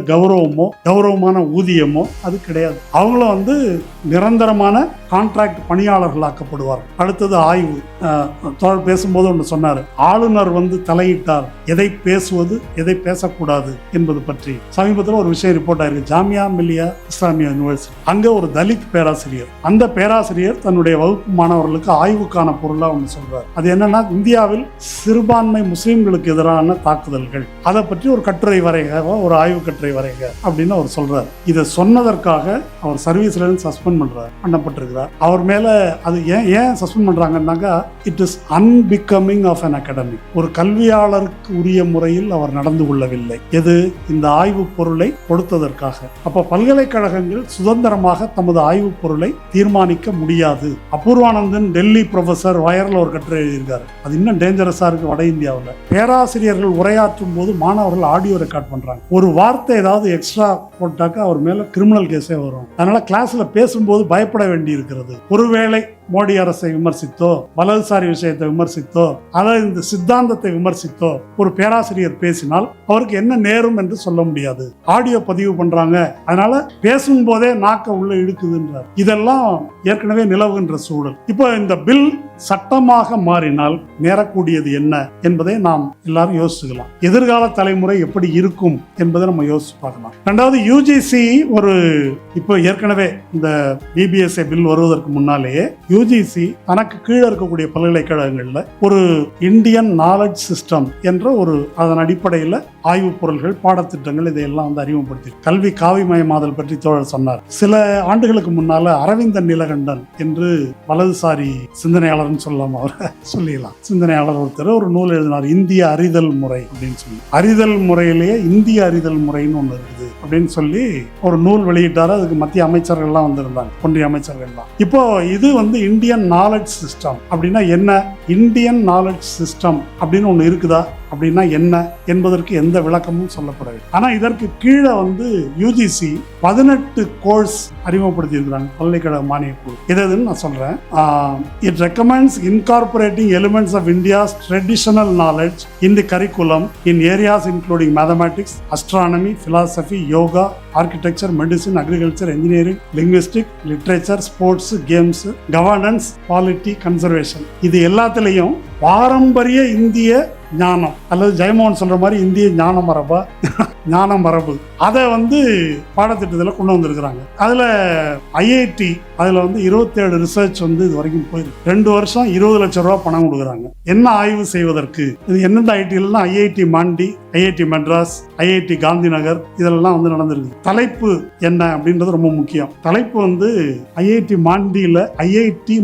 A: கௌரவமான ஊதியமோ அது கிடையாது. அவங்களும் நிரந்தரமான கான்ட்ராக்ட் பணியாளர்களாக்கப்படுவார். அடுத்தது ஆய்வு. பேசும்போது ஒன்று சொன்னார், ஆளுநர் தலையிட்டார், எதை பேசுவது எதை பேசக்கூடாது என்பது பற்றி. சமீபத்தில் ஒரு விஷயம் ரிப்போர்ட் ஆயிருக்கு. ஜாமியா மில்லியா இஸ்லாமியா யூனிவர்சிட்டி, அங்க ஒரு தலித் பேராசிரியர், அந்த பேராசிரியர் தன்னுடைய வகுப்பு மாணவர்களுக்கு ஆய்வுக்கான பொருளா ஒன்று சொல்றார். அது என்னன்னா, இந்தியாவில் சிறுபான்மை முஸ்லிம்களுக்கு எதிரான தாக்குதல்கள், அதை பற்றி ஒரு கட்டுரை வரைக, ஒரு ஆய்வு கட்டுரை வரைக அப்படின்னு அவர் சொல்றார். இதை சொன்னதற்காக அவர் சர்வீஸ்ல இருந்து சஸ்பெண்ட் பண்ணப்பட்டிருக்கிறார். அவர் மேல அது ஏன் சஸ்பெண்ட் பண்றாங்கன்னாக்கா, it is unbecoming of an academic. ஒரு கல்வியாளருக்கு உரிய முறையில் அவர் நடந்து கொள்ளவில்லை. எது? இந்த ஆய்வு பொருளை கொடுத்ததற்காக. அப்ப பல்கலைக்கழகங்கள் சுதந்திரமாக தமது ஆய்வு பொருளை தீர்மானிக்க முடியாது. அபூர்வானந்தன் டெல்லி ப்ரொஃபசர் வயர்ல ஒரு கட்டுரை எழுதியிருக்காரு. அது இன்னும் டேஞ்சரஸா இருக்கு வட இந்தியாவில். பேராசிரியர்கள் உரையாற்றும் போது மாணவர்கள் ஆடியோ ரெக்கார்ட் பண்றாங்க. ஒரு வார்த்தை ஏதாவது எக்ஸ்ட்ரா போட்டாக்க அவர் மேல கிரிமினல் கேஸே வரும். அதனால கிளாஸ்ல பேசும்போது பயப்பட வேண்டி இருக்கிறது. ஒருவேளை மோடி அரசை விமர்சித்தோ, வலதுசாரி விஷயத்தை விமர்சித்தோ, அதாவது இந்த சித்தாந்தத்தை விமர்சித்தோ ஒரு பேராசிரியர் பேசினால் அவருக்கு என்ன நேரும் என்று சொல்ல முடியாது. ஆடியோ பதிவு பண்றாங்க, அதனால பேசும்போதே நாக்க உள்ள இழுக்குதுன்றார். இதெல்லாம் ஏற்கனவே நிலவுகின்ற சூழல். இப்போ இந்த பில் சட்டமாக மாறினால் நேரக்கூடியது என்ன என்பதை நாம் எல்லாரும் யோசிச்சுக்கலாம். எதிர்கால தலைமுறை எப்படி இருக்கும் என்பதை நம்ம யோசிச்சு பார்க்கலாம். ரெண்டாவது, யூஜிசி இப்போ ஏற்கனவே இந்த பிபிஎஸ்ஏ பில் வருவதற்கு முன்னாலேயே யூஜிசி தனக்கு கீழே இருக்கக்கூடிய பல்கலைக்கழகங்கள்ல ஒரு இந்தியன் நாலேஜ் சிஸ்டம் என்ற அதன் அடிப்படையில் ஆய்வு பொருள்கள், பாடத்திட்டங்கள் இதையெல்லாம் அறிமுகப்படுத்தி கல்வி காவிமயமாதல் பற்றி தோழர் சொன்னார். சில ஆண்டுகளுக்கு முன்னால அரவிந்தன் நீலகண்டன் என்று வலதுசாரி சிந்தனையாளர் சொல்லலாம், அவரை சொல்லிடலாம், சிந்தனையாளர் ஒருத்தர் ஒரு நூல் எழுதினார், இந்திய அறிதல் முறை அப்படின்னு சொல்லி. அறிதல் முறையிலேயே இந்திய அறிதல் முறைன்னு ஒண்ணு இருக்குது அப்படின்னு சொல்லி ஒரு நூல் வெளியிட்டாரு. அதுக்கு மத்திய அமைச்சர்கள்லாம் வந்திருந்தாங்க, ஒன்றிய அமைச்சர்கள்லாம். இப்போ இது இந்தியன் நாலேஜ் சிஸ்டம் அப்படின்னா என்ன, இந்தியன் நாலேஜ் சிஸ்டம் அப்படின்னு ஒண்ணு இருக்குதா அப்படின்னா என்ன என்பதற்கு எந்த விளக்கமும் சொல்லப்படவில்லை. ஆனா இதற்கு கீழே யூஜிசி 18 கோர்ஸ் அறிமுகப்படுத்தி இருக்கிறாங்க பல்கலைக்கழக மானிய குழு. எதுன்னு நான் சொல்றேன். It recommends incorporating elements of India's traditional knowledge in the curriculum in areas including mathematics, astronomy, philosophy, yoga, architecture, medicine, agriculture, engineering, linguistic, literature, sports, games, governance, polity, conservation. இது எல்லாத்திலையும் பாரம்பரிய இந்திய ஞானம், அல்லது ஜெயமோகன் சொல்ற மாதிரி இந்திய ஞான மரபு அதை பாடத்திட்டத்தில் கொண்டு வந்திருக்கிறாங்க. அதுல ஐஐடி அதுல 27 ரிசர்ச் இது வரைக்கும் போயிருக்கு. 2 வருஷம் 20 லட்சம் ரூபாய் பணம் கொடுக்குறாங்க. என்ன ஆய்வு செய்வதற்கு? இது எந்தெந்த ஐடிலாம்? IIT Mandi, IIT Madras, IIT Gandhinagar, இதெல்லாம் நடந்திருக்கு. தலைப்பு என்ன அப்படின்றது ரொம்ப முக்கியம். தலைப்பு ஐஐடி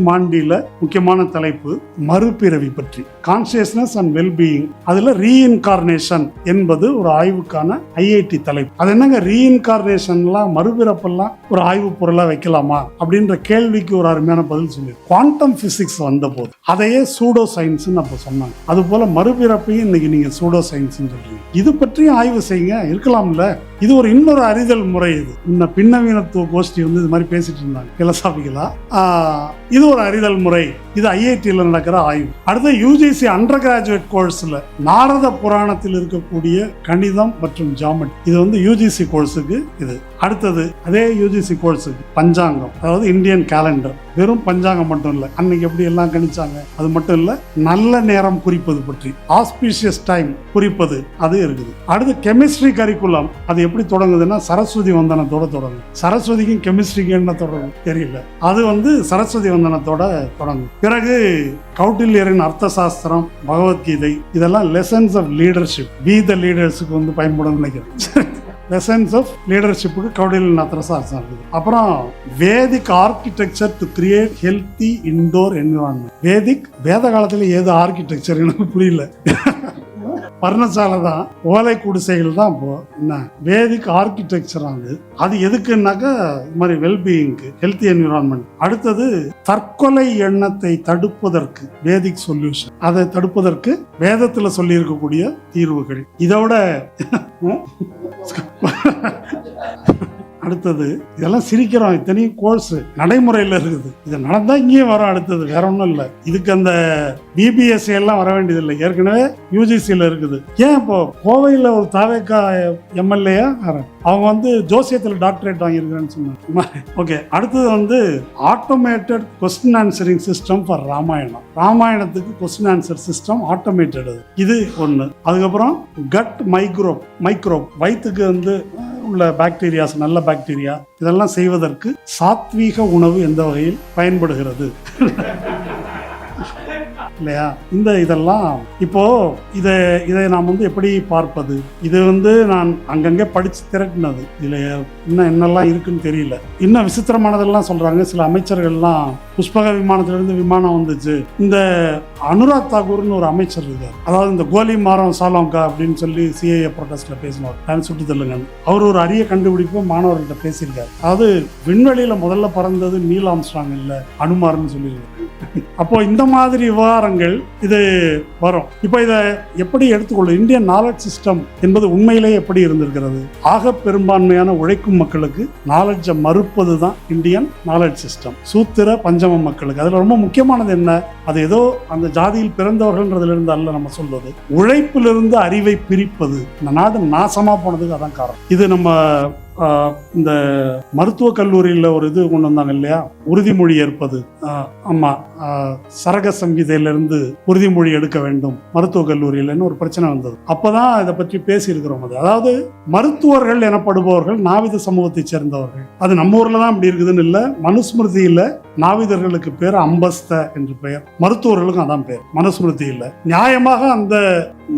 A: மாண்டியில முக்கியமான தலைப்பு மறுபிறவி பற்றி, கான்சியஸ்னஸ் அண்ட் வெல்பீயிங். அதுல ரீஇன்கார்னேஷன் என்பது ஒரு ஆய்வுக்கான ஐஐடி தலைப்பு. அது என்னங்க ரீஇன்கார்னேஷன்லாம், மறுபிறப்பெல்லாம் ஒரு ஆய்வு பொருளா வைக்கலாமா அப்படின்ற கேள்விக்கு ஒரு அருமையான பதில் சொல்லி, குவாண்டம் பிசிக்ஸ் வந்த போது அதையே சூடோ சயின்ஸ் அப்ப சொன்னாங்க. அது போல மறுபிறப்பையும் இன்னைக்கு நீங்க சூடோ சயின்ஸ் சொல்றீங்க. இது பற்றி ஆய்வு செய்யுங்க, இருக்கலாம்ல. இது இன்னொரு அறிதல் முறை. இது பின்னவீனத்துவ கோஷ்டி இது மாதிரி பேசிட்டு இருந்தாங்க பிலசாபிக்கலா. இது ஒரு அறிதல் முறை. இது ஐஐடியில் நடக்கிற ஆய்வு. அடுத்து யூஜிசி அண்டர் கிராஜுவேட் கோர்ஸ்ல நாரத புராணத்தில் இருக்கக்கூடிய கணிதம் மற்றும் ஜாமெட்ரி, இது யூஜிசி கோர்ஸுக்கு இது. அடுத்தது அதே யூஜிசி கோர்ஸுக்கு பஞ்சாங்கம், அதாவது இந்தியன் கேலண்டர். வெறும் பஞ்சாங்கம் மட்டும் இல்லை, அன்னைக்கு எப்படி எல்லாம் கணிச்சாங்க அது மட்டும் இல்லை, நல்ல நேரம் குறிப்பது பற்றி ஆஸ்பீஷியஸ் டைம் குறிப்பது அது இருக்குது. அடுத்து கெமிஸ்ட்ரி கரிக்குலம். அது எப்படி தொடங்குதுன்னா சரஸ்வதி வந்தனத்தோட தொடங்கும். சரஸ்வதிக்கும் கெமிஸ்ட்ரிக்கும் என்ன தொடங்கும் தெரியல, அது சரஸ்வதி வந்தனத்தோட தொடங்கும். பிறகு கௌட்டில்யரின் அர்த்த சாஸ்திரம், பகவத்கீதை, இதெல்லாம் lessons of leadership, be the லீடர்ஸுக்கு பயன்படும் நினைக்கிறேன். லெசன்ஸ் ஆஃப் லீடர்ஷிப்புக்கு கௌடில்யன் அர்த்தசாஸ்திரம் இருக்குது. அப்புறம் Vedic architecture to create healthy indoor environment. வேத காலத்துல ஏது ஆர்கிடெக்சர் எனக்கு புரியல. பர்ணசாலை தான், ஓலை குடிசைகள் தான். இப்போ என்ன வேதிக் ஆர்கிடெக்சர் அது எதுக்குன்னாக்கா இது மாதிரி வெல்பீயிங்க்கு, ஹெல்த்தி என்விரான்மெண்ட். அடுத்தது தற்கொலை எண்ணத்தை தடுப்பதற்கு வேதிக் சொல்யூஷன், அதை தடுப்பதற்கு வேதத்துல சொல்லி இருக்கக்கூடிய தீர்வுகள். இதோட அடுத்தது இதெல்லாம் சிரிக்கிறோம், இத்தனையும் கோர்ஸ் நடைமுறையில் இருக்குது. இது நடந்தா இங்கேயும் வரும். அடுத்தது வேற ஒன்றும் இல்லை, இதுக்கு அந்த பிபிஎஸ்சி எல்லாம் வர வேண்டியதில்லை, ஏற்கனவே யூஜிசியில் இருக்குது. ஏன் இப்போ கோவையில் ஒரு தாவேக்கா எம்எல்ஏ அவங்க ஜோசியத்தில் டாக்டரேட் வாங்கியிருக்கிறேன்னு சொன்னாங்க. ஓகே, அடுத்தது automated question answering system for Ramayanam. ராமாயணத்துக்கு கொஸ்டின் ஆன்சர் சிஸ்டம் ஆட்டோமேட்டட், இது ஒன்று. அதுக்கப்புறம் கட் மைக்ரோப் வயிற்றுக்கு உள்ள பாக்டீரியாஸ், நல்ல பாக்டீரியா, இதெல்லாம் செய்வதற்கு சாத்வீக உணவு எந்த வகையில் பயன்படுகிறது இல்லையா? இதெல்லாம் இப்போ இதை நாம் எப்படி பார்ப்பது? இது நான் அங்கங்கே படிச்சு திரட்டினது. இதுல இன்னும் என்னெல்லாம் இருக்குன்னு தெரியல. இன்னும் விசித்திரமானதெல்லாம் சொல்றாங்க. சில அமைச்சர்கள்லாம் புஷ்பக விமானத்திலிருந்து விமானம் வந்துச்சு. இந்த அனுராக் தாக்கூர்னு ஒரு அமைச்சர் இருக்கார், அதாவது இந்த கோலி மாரம் சாலோங்கா அப்படின்னு சொல்லி சிஏஏ ப்ரொடெஸ்ட்ல பேசினார், சுட்டு தள்ளுங்க. அவர் ஒரு அரிய கண்டுபிடிப்பு மாணவர்கள்ட்ட பேசியிருக்காரு. அதாவது விண்வெளியில முதல்ல பறந்தது நீல் ஆம்ஸ்ட்ராங் இல்ல, அனுமார்னு சொல்லியிருக்காரு. அப்போ இந்த மாதிரி விவகாரங்கள் இது வரும். இப்போ இதை எப்படி எடுத்துக்கொள்ளும்? இந்தியன் நாலேஜ் சிஸ்டம் என்பது உண்மையிலேயே எப்படி இருந்திருக்கிறது? ஆக பெரும்பான்மையான உழைக்கும் மக்களுக்கு நாலேஜை மறுப்பது தான் இந்தியன் நாலேஜ் சிஸ்டம். சூத்திர பஞ்சம மக்களுக்கு அதுல ரொம்ப முக்கியமானது என்ன? அது ஏதோ அந்த ஜாதியில் பிறந்தவர்கள்ன்றதுல இருந்து அல்ல நம்ம சொல்வது, உழைப்பிலிருந்து அறிவை பிரிப்பது. இந்த நாடு நாசமா போனதுக்கு அதான் காரணம். இது நம்ம இந்த மருத்துவ கல்லூரியில் ஒரு இது கொண்டு வந்தாங்க இல்லையா, உறுதிமொழி ஏற்பது. ஆமா, சரக சங்கீதையிலிருந்து உறுதிமொழி எடுக்க வேண்டும் மருத்துவ கல்லூரியில்னு ஒரு பிரச்சனை வந்தது. அப்பதான் இதை பற்றி பேசி இருக்கிறோம். அதாவது மருத்துவர்கள் எனப்படுபவர்கள் நாவித சமூகத்தை சேர்ந்தவர்கள். அது நம்ம ஊர்ல தான் அப்படி இருக்குதுன்னு இல்லை, மனுஸ்மிருதியில நாவிதர்களுக்கு பேர் அம்பஸ்த என்று பெயர், மருத்துவர்களுக்கும் அதான் பேர். மனுஸ்மிருதியில நியாயமாக அந்த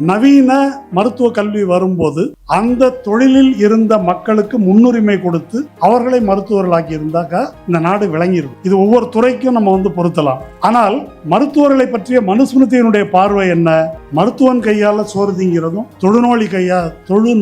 A: நவீன மருத்துவ கல்வி வரும்போது அந்த தொழிலில் இருந்த மக்களுக்கு முன்னுரிமை கொடுத்து அவர்களை மருத்துவர்களாக்கி இருந்தாக்கா இந்த நாடு விளங்கிடும். இது ஒவ்வொரு துறைக்கும் நம்ம பொருத்தலாம். ஆனால் மருத்துவர்களை பற்றிய மனுஸ்மிருதியினுடைய பார்வை என்ன? மருத்துவன் கையால் சோறு திங்கிறதும் தொழு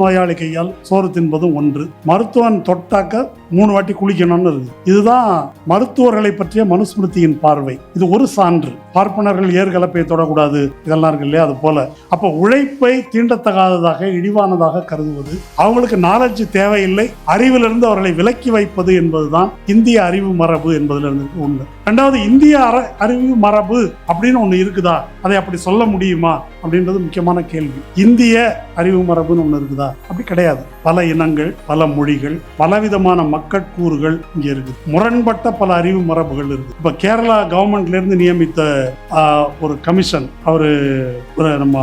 A: நோயாளி கையால் சோறு தின்பதும் ஒன்று. மருத்துவன் தொட்டாக்க 3 வாட்டி குளிக்கணும்னு இருக்கு. இதுதான் மருத்துவர்களை பற்றிய மனுஸ்மிருதியின் பார்வை. இது ஒரு சான்று. பார்ப்பனர்கள் ஏற்கலப்பை தொடக்கூடாது, இதெல்லாம் இருக்கு இல்லையா, அது போல. அப்ப உழைப்பை தீண்டத்தகாததாக, இழிவானதாக கருதுவது, அவங்களுக்கு நாலேஜ் தேவையில்லை, அறிவிலிருந்து அவர்களை விலக்கி வைப்பது என்பதுதான் இந்திய அறிவு மரபு என்பதுல இருந்து ஒண்ணு. ரெண்டாவது, இந்திய அறிவு மரபு அப்படின்னு ஒண்ணு இருக்குதா, அதை அப்படி சொல்ல முடியுமா அப்படின்றது முக்கியமான கேள்வி. இந்திய அறிவு மரபுன்னு ஒண்ணு இருக்குதா? அப்படி கிடையாது. பல இனங்கள், பல மொழிகள், பலவிதமான மக்கட்கூறுகள் இங்க இருக்கு. முரண்பட்ட பல அறிவு மரபுகள் இருக்கு. இப்ப கேரளா கவர்மெண்ட்ல இருந்து நியமித்த ஒரு கமிஷன், அவரு நம்ம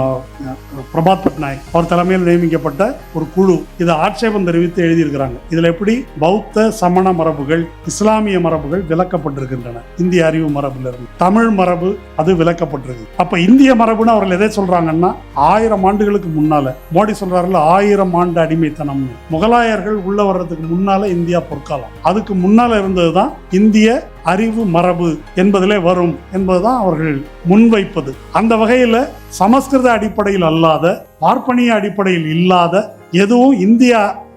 A: பிரபாத் பட்நாயக் அவர் தலைமையில் நியமிக்கப்பட்ட ஒரு குழு இதை ஆட்சேபம் தெரிவித்து எழுதியிருக்கிறாங்க. இதுல எப்படி பௌத்த சமண மரபுகள், இஸ்லாமிய மரபுகள் விலக்கப்பட்டிருக்கின்றன இந்திய அறிவு மரபுல இருந்து. தமிழ் மரபு அது விலக்கப்பட்டிருக்கு. அப்ப இந்திய மரபுன்னு அவர்கள் எதை சொல்றாங்கன்னா, 1000 ஆண்டுகளுக்கு முன்னால, மோடி சொல்றாருல 1000 ஆண்டு அடிமைத்தனம், முகலாயர்கள் உள்ள வர்றதுக்கு முன்னால இந்தியா பொற்காலம், அதுக்கு முன்னால இருந்ததுதான் இந்திய அறிவு மரபு என்பதிலே வரும் என்பதுதான் அவர்கள் முன்வைப்பது. அந்த வகையில சமஸ்கிருத அடிப்படையில் அல்லாத, பார்ப்பனிய அடிப்படையில் இல்லாத எதுவும் இந்திய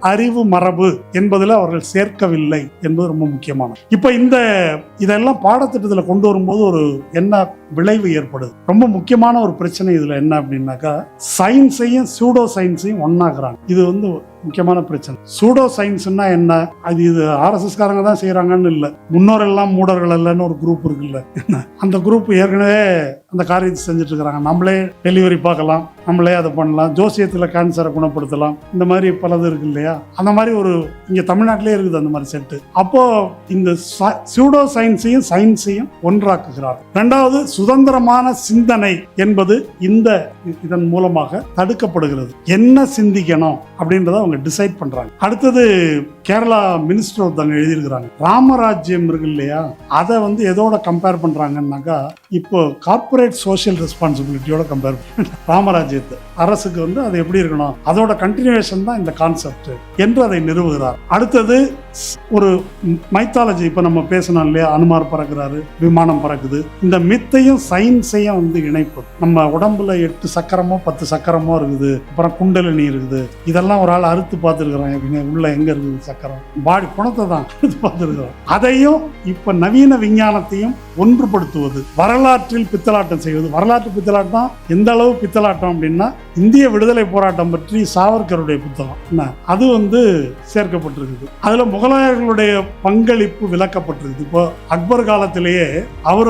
A: அறிவு மரபு என்பதில் அவர்கள் சேர்க்கவில்லை என்பது ரொம்ப முக்கியமானது. இப்ப இதெல்லாம் பாடத்திட்டத்தில் கொண்டு வரும்போது ஒரு என்ன விளைவு ஏற்படுது? ரொம்ப முக்கியமான ஒரு பிரச்சனை இதுல என்ன அப்படின்னாக்கா, சயின்ஸையும் சூடோ சயின்ஸையும் ஒன்னாக்குறாங்க. இது முக்கியமான பிரச்சனை. சூடோ சயின்ஸ்னா என்ன? இது RSS காரங்க தான் செய்யறாங்கன்னு இல்லை, முன்னோரெல்லாம் மூடர்கள் அல்லன்னு ஒரு குரூப் இருக்குல்ல, அந்த குரூப் ஏற்கனவே அந்த காரியத்தை செஞ்சுட்டு இருக்கிறாங்க. நம்மளே டெலிவரி பார்க்கலாம், நம்மளே அதை பண்ணலாம், ஜோசியத்தில் கேன்சரை குணப்படுத்தலாம், இந்த மாதிரி பலது இருக்கு இல்லையா. இல்லையா, அந்த மாதிரி ஒரு இங்க தமிழ்நாட்டிலே இருக்குது அந்த மாதிரி செட்டு. அப்போ இந்த சூடோ சயின்ஸையும் சயின்ஸையும் ஒன்றாக்குகிறார். இரண்டாவது, சுதந்திரமான சிந்தனை என்பது இதன் மூலமாக தடுக்கப்படுகிறது. என்ன சிந்திக்கணும் அப்படின்றத அவங்க டிசைட் பண்றாங்க. அடுத்தது கேரளா மினிஸ்டர் ஒருத்தவங்க எழுதியிருக்கிறாங்க, ராமராஜ்யம் இருக்கு இல்லையா, அதை எதோட கம்பேர் பண்றாங்கன்னாக்கா இப்போ கார்பரேட் சோசியல் ரெஸ்பான்சிபிலிட்டியோட கம்பேர் பண்றாங்க. ராமராஜ்யத்தை அரசுக்கு அது எப்படி இருக்கணும், அதோட கண்டினியூவேஷன் தான் இந்த கான்செப்ட் என்று அதை நிறுவுகிறார். அடுத்தது ஒரு மைத்தாலஜி, இப்ப நம்ம பேசணும் இல்லையா, அனுமார் பறக்கிறாரு, விமானம் பறக்குது, இந்த மித்தையும் சயின்ஸையும் இணைப்பு. நம்ம உடம்புல 8 சக்கரமோ 10 சக்கரமோ இருக்குது, அப்புறம் குண்டலினி இருக்குது, இதெல்லாம் ஒரு ஆள் அறுத்து பார்த்துருக்குறான், உள்ள எங்க இருக்குது சக்கரம், பாடி குணத்தை தான் அறுத்து பார்த்துருக்குறோம். அதையும் இப்ப நவீன விஞ்ஞானத்தையும் ஒன்றுபடுத்துவது, வரலாற்றில் பித்தலாட்டம் செய்வது. வரலாற்று பித்தலாட்டம் எந்த அளவு பித்தலாட்டம் அப்படின்னா, இந்திய விடுதலை போராட்டம் பற்றி சாவர்கருடைய புத்தகம் என்ன அது சேர்க்கப்பட்டிருக்குது. அதுல முகலாயர்களுடைய பங்களிப்பு விளக்கப்பட்டிருக்கு. இப்போ அக்பர் காலத்திலேயே அவர்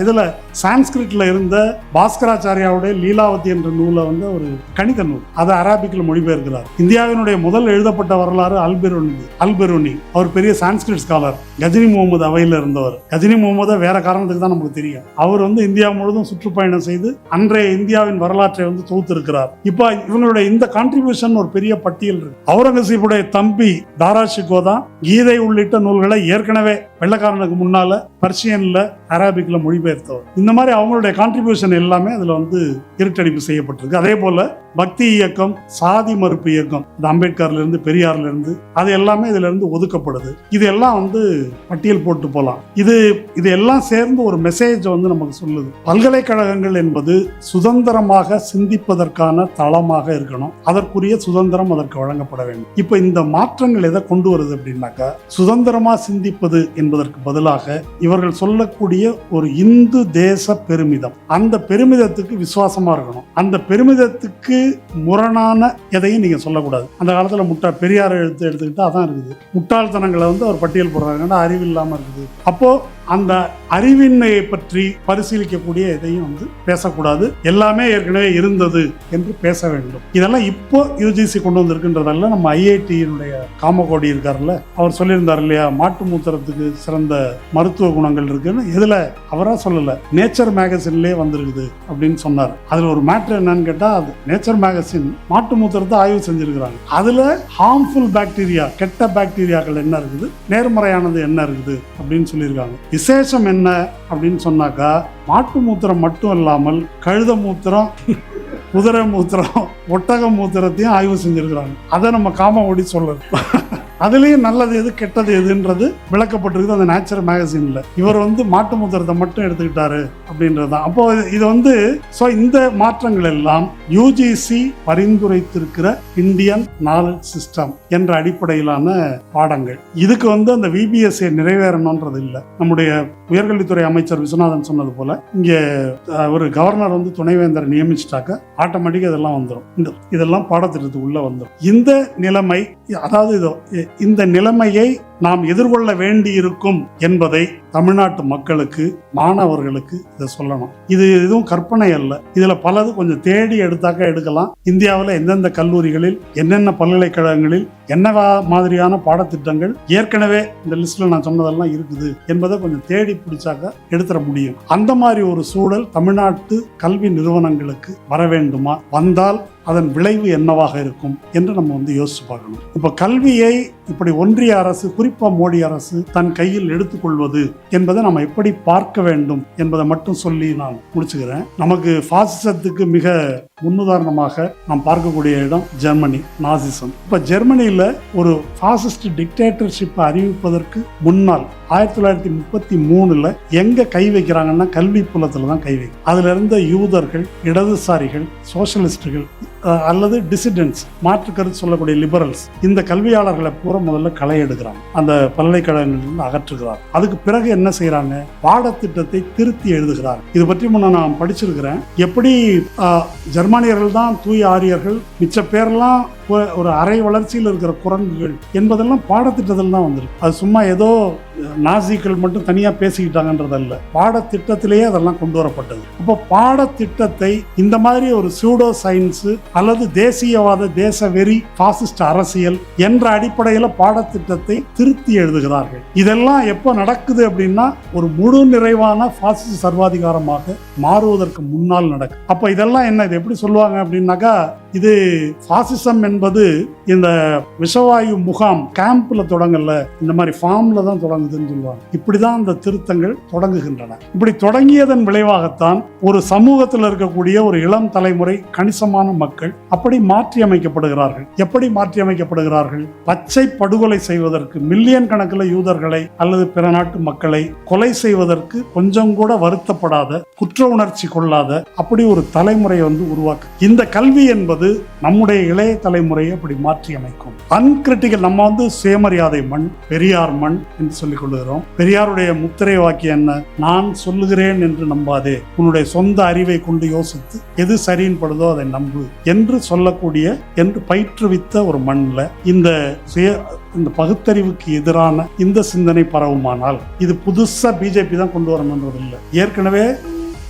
A: இதுல சான்ஸ்கிரிட்ல இருந்த பாஸ்கராச்சாரியாவுடைய லீலாவதி என்ற நூலை ஒரு கணித நூல், அதை அரபிக்ல மொழிபெயர்க்கிறார். இந்தியாவினுடைய முதல் எழுதப்பட்ட வரலாறு அல்பெருனி. அவர் பெரிய சான்ஸ்கிரிட் ஸ்காலர், கஜினி முகமது அவையில் இருந்தவர். கஜினி முகமது வேற காரணத்துக்கு தான் நமக்கு தெரியும். அவர் இந்தியா முழுவதும் சுற்றுப்பயணம் செய்து அன்றைய இந்தியாவின் வரலாற்றை தொகுத்திருக்கிறார். இப்ப இவங்களுடைய இந்த கான்ட்ரிபியூஷன் ஒரு பெரிய பட்டியல் இருக்கு. அவுரங்கசீபுடைய தம்பி தாராஷிகோ தான் கீதை உள்ளிட்ட நூல்களை ஏற்கனவே வெள்ளக்காரனுக்கு முன்னால பர்ஷியன்ல அரபிக்ல மொழிபெயர்த்தவர். இந்த மாதிரி அவங்களுடைய கான்ட்ரிபியூஷன் எல்லாமே அதுல இருட்டடிப்பு செய்யப்பட்டிருக்கு. அதே போல பக்தி இயக்கம், சாதி மறுப்பு இயக்கம், அம்பேத்கர்ல இருந்து பெரியார்ல இருந்து அது எல்லாமே இதுல இருந்து ஒதுக்கப்படுது. இது எல்லாம் பட்டியல் போட்டு போலாம். இது எல்லாம் சேர்ந்து ஒரு மெசேஜ் நமக்கு சொல்லுது. பல்கலைக்கழகங்கள் என்பது சுதந்திரமாக சிந்திப்பதற்கான தளமாக இருக்கணும். அதற்குரிய சுதந்திரம் அதற்கு வழங்கப்பட வேண்டும். இப்ப இந்த மாற்றங்கள் எதை கொண்டு வருது அப்படின்னாக்கா, சுதந்திரமா சிந்திப்பது என்பதற்கு பதிலாக இவர்கள் சொல்லக்கூடிய ஒரு இந்து தேச பெருமிதம், அந்த பெருமிதத்துக்கு விசுவாசமா இருக்கணும். அந்த பெருமிதத்துக்கு முரணான எதையும் நீங்க சொல்லக்கூடாது. அந்த காலத்துல பெரியார் எடுத்துக்கிட்டா அதான் இருக்குது. முட்டாள்தனங்களை அவர் பட்டியல் போடுறாங்கன்னா அறிவு இல்லாம இருக்குது. அப்போ அந்த அறிவின்மையை பற்றி பரிசீலிக்கக்கூடிய எதையும் பேசக்கூடாது. எல்லாமே ஏற்கனவே இருந்தது என்று பேச வேண்டும். இதெல்லாம் இப்போ யுஜிசி கொண்டு வந்திருக்குன்றதால நம்ம ஐஐடியினுடைய காமகோடி இருக்காருல்ல, அவர் சொல்லியிருந்தார் இல்லையா, மாட்டு மூத்திரத்துக்கு சிறந்த மருத்துவ குணங்கள் இருக்குன்னு. இதுல அவரா சொல்லல, நேச்சர் மேகசின்லயே வந்திருக்குது அப்படின்னு சொன்னார். அதுல ஒரு மேட்டர் என்னன்னு கேட்டா, அது நேச்சர் மேகசின் மாட்டு மூத்திரத்தை ஆய்வு செஞ்சிருக்கிறாங்க. அதுல ஹார்ம்ஃபுல் பாக்டீரியா, கெட்ட பாக்டீரியாக்கள் என்ன இருக்குது, நேர்மறையானது என்ன இருக்குது அப்படின்னு சொல்லியிருக்காங்க. விசேஷம் என்ன அப்படின்னு சொன்னாக்கா, மாட்டு மூத்திரம் மட்டும் இல்லாமல் கழுத மூத்திரம், குதிரை மூத்திரம், ஒட்டக மூத்திரத்தையும் ஆய்வு செஞ்சிருக்கிறாங்க. அதை நம்ம காமகோடி சொல்லலாம். அதுலயும் நல்லது எது கெட்டது எதுன்றது விளக்கப்பட்டிருக்குது அந்த நேச்சர் மேகசின்ல. இவர் மாட்டு மூத்திரத்தை மட்டும் எடுத்துக்கிட்டாரு அப்படின்றதுதான். அப்போ இது இந்த மாற்றங்கள் எல்லாம் யுஜிசி பரிந்துரைத்திருக்கிற இந்தியன் நாலேஜ் சிஸ்டம் என்ற அடிப்படையிலான பாடங்கள். இதுக்கு அந்த விபிஎஸ்ஏ நிறைவேறணும்ன்றது இல்லை. நம்முடைய உயர்கல்வித்துறை அமைச்சர் விஸ்வநாதன் சொன்னது போல, இங்க ஒரு கவர்னர் துணைவேந்தர் நியமிச்சிட்டாக்க ஆட்டோமேட்டிக்கா இதெல்லாம் வந்துடும். இதெல்லாம் பாடத்திட்டத்துக்கு உள்ள வந்துடும். இந்த நிலைமை, அதாவது இந்த நிலைமையை நாம் எதிர்கொள்ள வேண்டி இருக்கும் என்பதை தமிழ்நாட்டு மக்களுக்கு, மாணவர்களுக்கு இதை சொல்லணும். இது எதுவும் கற்பனை அல்ல. இதுல பலது கொஞ்சம் தேடி எடுத்தாக்க எடுக்கலாம். இந்தியாவில் எந்தெந்த கல்லூரிகளில், என்னென்ன பல்கலைக்கழகங்களில் என்ன மாதிரியான பாடத்திட்டங்கள் ஏற்கனவே இந்த லிஸ்ட்ல நான் சொன்னதெல்லாம் இருக்குது என்பதை கொஞ்சம் தேடி பிடிச்சாக்க எடுத்துட முடியும். அந்த மாதிரி ஒரு சூழல் தமிழ்நாட்டு கல்வி நிறுவனங்களுக்கு வர வேண்டுமா? வந்தால் அதன் விளைவு என்னவாக இருக்கும் என்று நம்ம யோசிச்சு பார்க்கணும். இப்ப கல்வியை இப்படி ஒன்றிய அரசு, குறிப்பா மோடி அரசு தன் கையில் எடுத்துக்கொள்வது என்பதை நம்ம எப்படி பார்க்க வேண்டும் என்பதை மட்டும் சொல்லி நான் முடிச்சுக்கிறேன். நமக்கு பாசிசத்துக்கு மிக முன்னுதாரணமாக நாம் பார்க்கக்கூடிய இடம் ஜெர்மனி, நாசிசம். இப்ப ஜெர்மனியில ஒரு பாசிஸ்ட் டிக்டேட்டர்ஷிப் அறிவிப்பதற்கு முன்னால் 1933 எங்க கை வைக்கிறாங்கன்னா கல்வி புலத்துல தான் கை வைக்கும். அதுல இருந்த யூதர்கள், இடதுசாரிகள், சோசியலிஸ்டுகள் அல்லது டிசிடென்ட்ஸ், மாற்று கருத்து சொல்லக்கூடிய லிபரல்ஸ், இந்த கல்வியாளர்களை பூரா முதல்ல களை எடுக்கிறாங்க, அந்த பல்கலைக்கழகங்களிலிருந்து அகற்றுகிறார். அதுக்கு பிறகு என்ன செய்யறாங்க, பாடத்திட்டத்தை திருத்தி எழுதுகிறார். இது பற்றி முன்ன நான் படிச்சிருக்கிறேன். எப்படி ஜெர்மானியர்கள் தான் தூய ஆரியர்கள், மிச்ச பேரெல்லாம் ஒரு அரை வளர்ச்சியில் இருக்கிற குரங்குகள் என்பதெல்லாம் பாடத்திட்டத்தில் தான் வந்திருக்கு. அது சும்மா ஏதோ நாசிக்கள் மட்டும் தனியா பேசிக்கிட்டாங்கன்றதல்ல, பாடத்திட்டத்திலேயே அதெல்லாம் கொண்டு வரப்பட்டது. அப்போ பாடத்திட்டத்தை இந்த மாதிரி ஒரு சூடோ சயின்ஸ் அல்லது தேசியவாத தேச வெறி பாசிஸ்ட் அரசியல் என்ற அடிப்படையில் பாடத்திட்டத்தை திருத்தி எழுதுகிறார்கள். இதெல்லாம் எப்போ நடக்குது அப்படின்னா ஒரு முழு நிறைவான பாசிஸ்ட் சர்வாதிகாரமாக மாறுவதற்கு முன்னால் நடக்கும். அப்போ இதெல்லாம் என்ன, இது எப்படி சொல்லுவாங்க அப்படின்னாக்கா, இது பாசிசம் என்பது இந்த விஷவாயு முகாம் கேம்ப்ல தொடங்கல, இந்த மாதிரி ஃபார்ம்ல தான் தொடங்குதுன்னு சொல்லுவாங்க. இப்படிதான் இந்த திருத்தங்கள் தொடங்குகின்றன. இப்படி தொடங்கியதன் விளைவாகத்தான் ஒரு சமூகத்தில் இருக்கக்கூடிய ஒரு இளம் தலைமுறை கணிசமான மக்கள் அப்படி மாற்றி அமைக்கப்படுகிறார்கள். எப்படி மாற்றி அமைக்கப்படுகிறார்கள்? பச்சை படுகொலை செய்வதற்கு, மில்லியன் கணக்கில் யூதர்களை அல்லது பிற நாட்டு மக்களை கொலை செய்வதற்கு கொஞ்சம் கூட வருத்தப்படாத, குற்ற உணர்ச்சி கொள்ளாத அப்படி ஒரு தலைமுறை உருவாக்கு. இந்த கல்வி என்பது நம்முடைய இளைய தலைமுறையை அப்படி மாற்றி அமைக்கும். அன்கிரிட்டிக்கல், நம்ம சுயமரியாதை மண், பெரியார் மண் என்று சொல்லிக் கொள்ளுகிறோம். பெரியாருடைய முத்திரை வாக்கியம் என்ன? நான் சொல்லுகிறேன் என்று நம்பாதே, உன்னுடைய சொந்த அறிவை கொண்டு யோசித்து எது சரின்னு படுதோ அதை நம்பு என்று சொல்லக்கூடிய, என்று பயிற்றுவித்த ஒரு மண்ணில் இந்த பகுத்தறிவுக்கு எதிரான இந்த சிந்தனை பரவுமானால், இது புதுசா பிஜேபி தான் கொண்டு வரணுன்றது இல்லை. ஏற்கனவே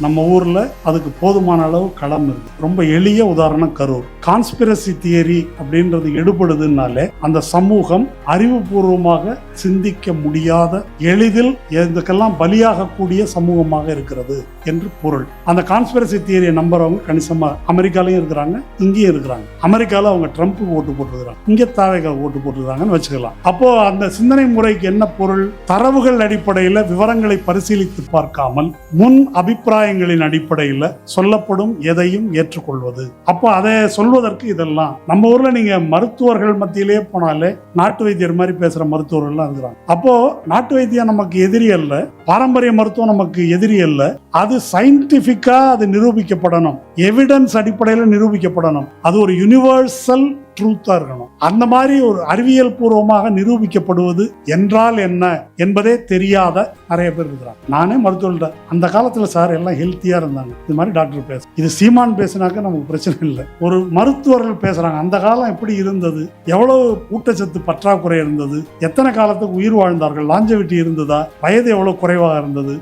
A: நம்ம ஊர்ல அதுக்கு போதுமான அளவு களம் இருக்கு. ரொம்ப எளிய உதாரணம் கரூர். கான்ஸ்பிரசி தியரி அப்படின்றது எடுபடுதுனாலே அந்த சமூகம் அறிவுபூர்வமாக சிந்திக்க முடியாத, எளிதில் இதுக்கெல்லாம் பலியாகக்கூடிய சமூகமாக இருக்கிறது என்று பொருள். அந்த கான்ஸ்பிரசி தியரியை நம்புறவங்க கணிசமா அமெரிக்காலையும் இருக்கிறாங்க, இங்கேயும் இருக்கிறாங்க. அமெரிக்கால அவங்க ட்ரம்ப்புக்கு ஓட்டு போட்டுருக்காங்க, இங்கே தாவேகா ஓட்டு போட்டுருக்காங்கன்னு வச்சுக்கலாம். அப்போ அந்த சிந்தனை முறைக்கு என்ன பொருள்? தரவுகள் அடிப்படையில் விவரங்களை பரிசீலித்து பார்க்காமல் முன் அபிப்பிராயங்களின் அடிப்படையில் சொல்லப்படும் எதையும் ஏற்றுக்கொள்வது. அப்போ அதை சொல்வதற்கு இதெல்லாம் நம்ம ஊர்ல நீங்க மருத்துவர்கள் மத்தியிலே போனாலே நாட்டு வைத்தியர் மாதிரி பேசுற மருத்துவர்கள்லாம் இருக்கிறாங்க. அப்போ நாட்டு வைத்தியம் நமக்கு எதிரி அல்ல, பாரம்பரிய மருத்துவம் நமக்கு எதிரி அல்ல. அது சயின்டிபிக்கா அது நிரூபிக்கப்படணும், எவிடன்ஸ் அடிப்படையில் நிரூபிக்கப்படணும். அது ஒரு யுனிவர்சல் ட்ரூத்தா இருக்கணும். அந்த மாதிரி ஒரு அறிவியல் பூர்வமாக நிரூபிக்கப்படுவது என்றால் என்ன என்பதே தெரியாத நிறைய பேர் இருக்கிறாங்க. நானே மருத்துவர்கிட்ட அந்த காலத்துல சார் எல்லாம் ஹெல்த்தியா இருந்தாங்க, இது மாதிரி டாக்டர் பேச, இது சீமான் பேசினாக்க நமக்கு பிரச்சனை இல்லை. ஒரு மருத்துவர்கள் பேசுறாங்க, அந்த காலம் எப்படி இருந்தது, எவ்வளவு ஊட்டச்சத்து பற்றாக்குறை இருந்தது, எத்தனை காலத்துக்கு உயிர் வாழ்ந்தார்கள், லாஞ்சவிட்டி இருந்ததா, வயது எவ்வளவு குறைவாக இருந்தது.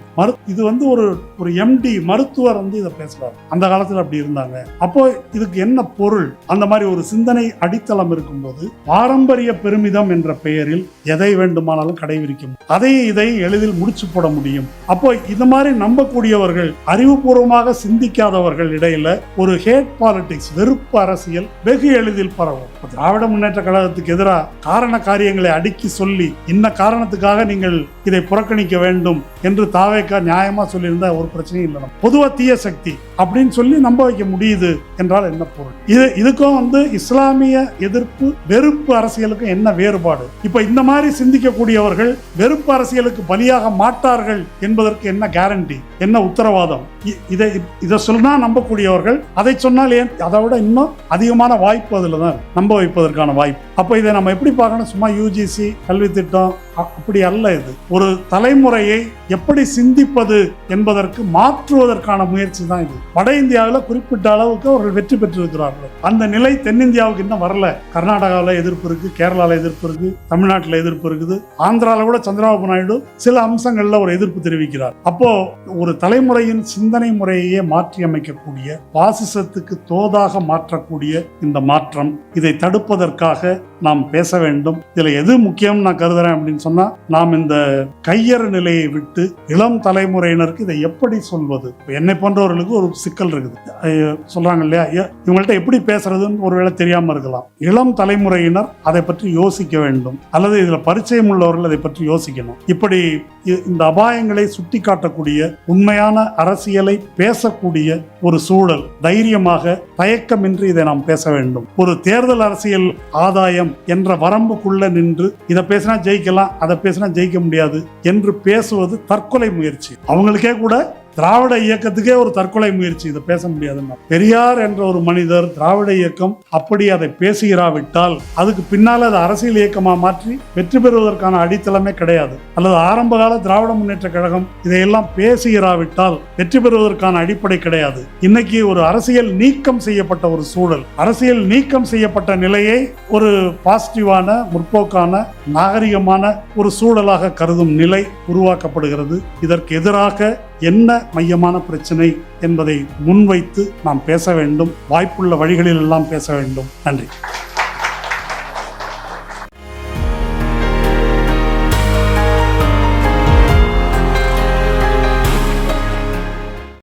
A: இது ஒரு எம்டி மருத்துவர் இதை பேசுறாரு, அந்த காலத்துல அப்படி இருந்தாங்க. அப்போ இதுக்கு என்ன பொருள்? அந்த மாதிரி ஒரு சிந்தனை அடித்தளம் இருக்கும்போது பாரம்பரிய பெருமிதம் என்ற பெயரில் எதை வேண்டுமானாலும் கடைபிடிக்கும், இதை எளிதில் முடிச்சு போட முடியும். அப்போ இந்த மாதிரி நம்பக்கூடியவர்கள், அறிவுபூர்வமாக சிந்திக்காதவர்கள் இடையில ஒரு ஹேட் பாலிடிக்ஸ், வெறுப்பு அரசியல் வெகு எளிதில் பரவும். திராவிட முன்னேற்ற கழகத்துக்கு எதிராக காரண காரியங்களை அடுக்கி சொல்லி, இன்ன காரணத்துக்காக நீங்கள் இதை புறக்கணிக்க வேண்டும் என்று தாவேக்கா நியாயமா சொல்லியிருந்தா ஒரு பிரச்சனையும் இல்லை. பொதுவா தீய சக்தி அப்படின்னு சொல்லி நம்ப வைக்க முடியுது என்றால் என்ன பொருள்? இதுக்கும் இஸ்லாமிய எதிர்ப்பு வெறுப்பு அரசியலுக்கு என்ன வேறுபாடு? இப்ப இந்த மாதிரி சிந்திக்கக்கூடியவர்கள் வெறுப்பு அரசியலுக்கு பலியாக மாட்டார்கள் என்பதற்கு என்ன கேரண்டி, என்ன உத்தரவாதம்? இதை சொன்னா நம்பக்கூடியவர்கள், அதை சொன்னால் ஏன் அதை விட இன்னும் அதிகமான வாய்ப்பு அதுல தான் நம்ப வைப்பதற்கான வாய்ப்பு. அப்ப இதை நம்ம எப்படி பார்க்கணும்? சும்மா யூஜிசி கல்வி திட்டம் அப்படி அல்ல. இது ஒரு தலைமுறையை எப்படி சிந்திப்பது என்பதற்கு மாற்றுவதற்கான முயற்சி தான் இது. வட இந்தியாவில் குறிப்பிட்ட அளவுக்கு அவர்கள் வெற்றி பெற்றிருக்கிறார்கள். அந்த நிலை தென்னிந்தியாவுக்கு இன்னும் வரல. கர்நாடகாவில் எதிர்ப்பு இருக்கு, கேரளாவில் எதிர்ப்பு இருக்கு, தமிழ்நாட்டில் எதிர்ப்பு இருக்குது, ஆந்திராவில் கூட சந்திரபாபு நாயுடு சில அம்சங்கள்ல ஒரு எதிர்ப்பு தெரிவிக்கிறார். அப்போ ஒரு தலைமுறையின் சிந்தனை முறையே மாற்றி அமைக்கக்கூடிய, பாசிசத்துக்கு தோதாக மாற்றக்கூடிய இந்த மாற்றம், இதை தடுப்பதற்காக நாம் பேச வேண்டும். இதுல எது முக்கியம் நான் கருதுறேன் அப்படின்னு சொன்னா, நாம் இந்த கையறு நிலையை விட்டு இளம் தலைமுறையினருக்கு இதை எப்படி சொல்வது? என்னை போன்றவர்களுக்கு ஒரு சிக்கல் இருக்குது. சொல்றாங்க இல்லையா, இவங்கள்ட்ட எப்படி பேசுறதுன்னு ஒருவேளை தெரியாம இருக்கலாம். இளம் தலைமுறையினர் அதை பற்றி யோசிக்க வேண்டும், அல்லது இதுல பரிச்சயம் உள்ளவர்கள் அதை பற்றி யோசிக்கணும். இப்படி இந்த அபாயங்களை சுட்டி காட்டக்கூடிய, உண்மையான அரசியலை பேசக்கூடிய ஒரு சூழல், தைரியமாக தயக்கமின்றி இதை நாம் பேச வேண்டும். ஒரு தேர்தல் அரசியல் ஆதாயம் என்ற வரம்புக்குள்ள நின்று இதை பேசினா ஜெயிக்கலாம், அதை பேசினா ஜெயிக்க முடியாது என்று பேசுவது தற்கொலை முயற்சி. அவங்களுக்கே கூட திராவிட இயக்கத்துக்கே ஒரு தற்கொலை முயற்சி, இதை பேச முடியாதுன்னா. பெரியார் என்ற ஒரு மனிதர், திராவிட இயக்கம் அப்படி அதை பேசுகிறாவிட்டால் அதுக்கு பின்னால் அது அரசியல் இயக்கமா மாற்றி வெற்றி பெறுவதற்கான அடித்தளமே கிடையாது. அல்லது ஆரம்ப கால திராவிட முன்னேற்ற கழகம் இதையெல்லாம் பேசுகிறாவிட்டால் வெற்றி பெறுவதற்கான அடிப்படை கிடையாது. இன்னைக்கு ஒரு அரசியல் நீக்கம் செய்யப்பட்ட ஒரு சூழல், அரசியல் நீக்கம் செய்யப்பட்ட நிலையை ஒரு பாசிட்டிவான, முற்போக்கான, நாகரிகமான ஒரு சூழலாக கருதும் நிலை உருவாக்கப்படுகிறது. இதற்கு எதிராக என்ன மையமான பிரச்சனை என்பதை முன்வைத்து நாம் பேச வேண்டும். வாய்ப்புள்ள வழிகளில் எல்லாம் பேச வேண்டும். நன்றி.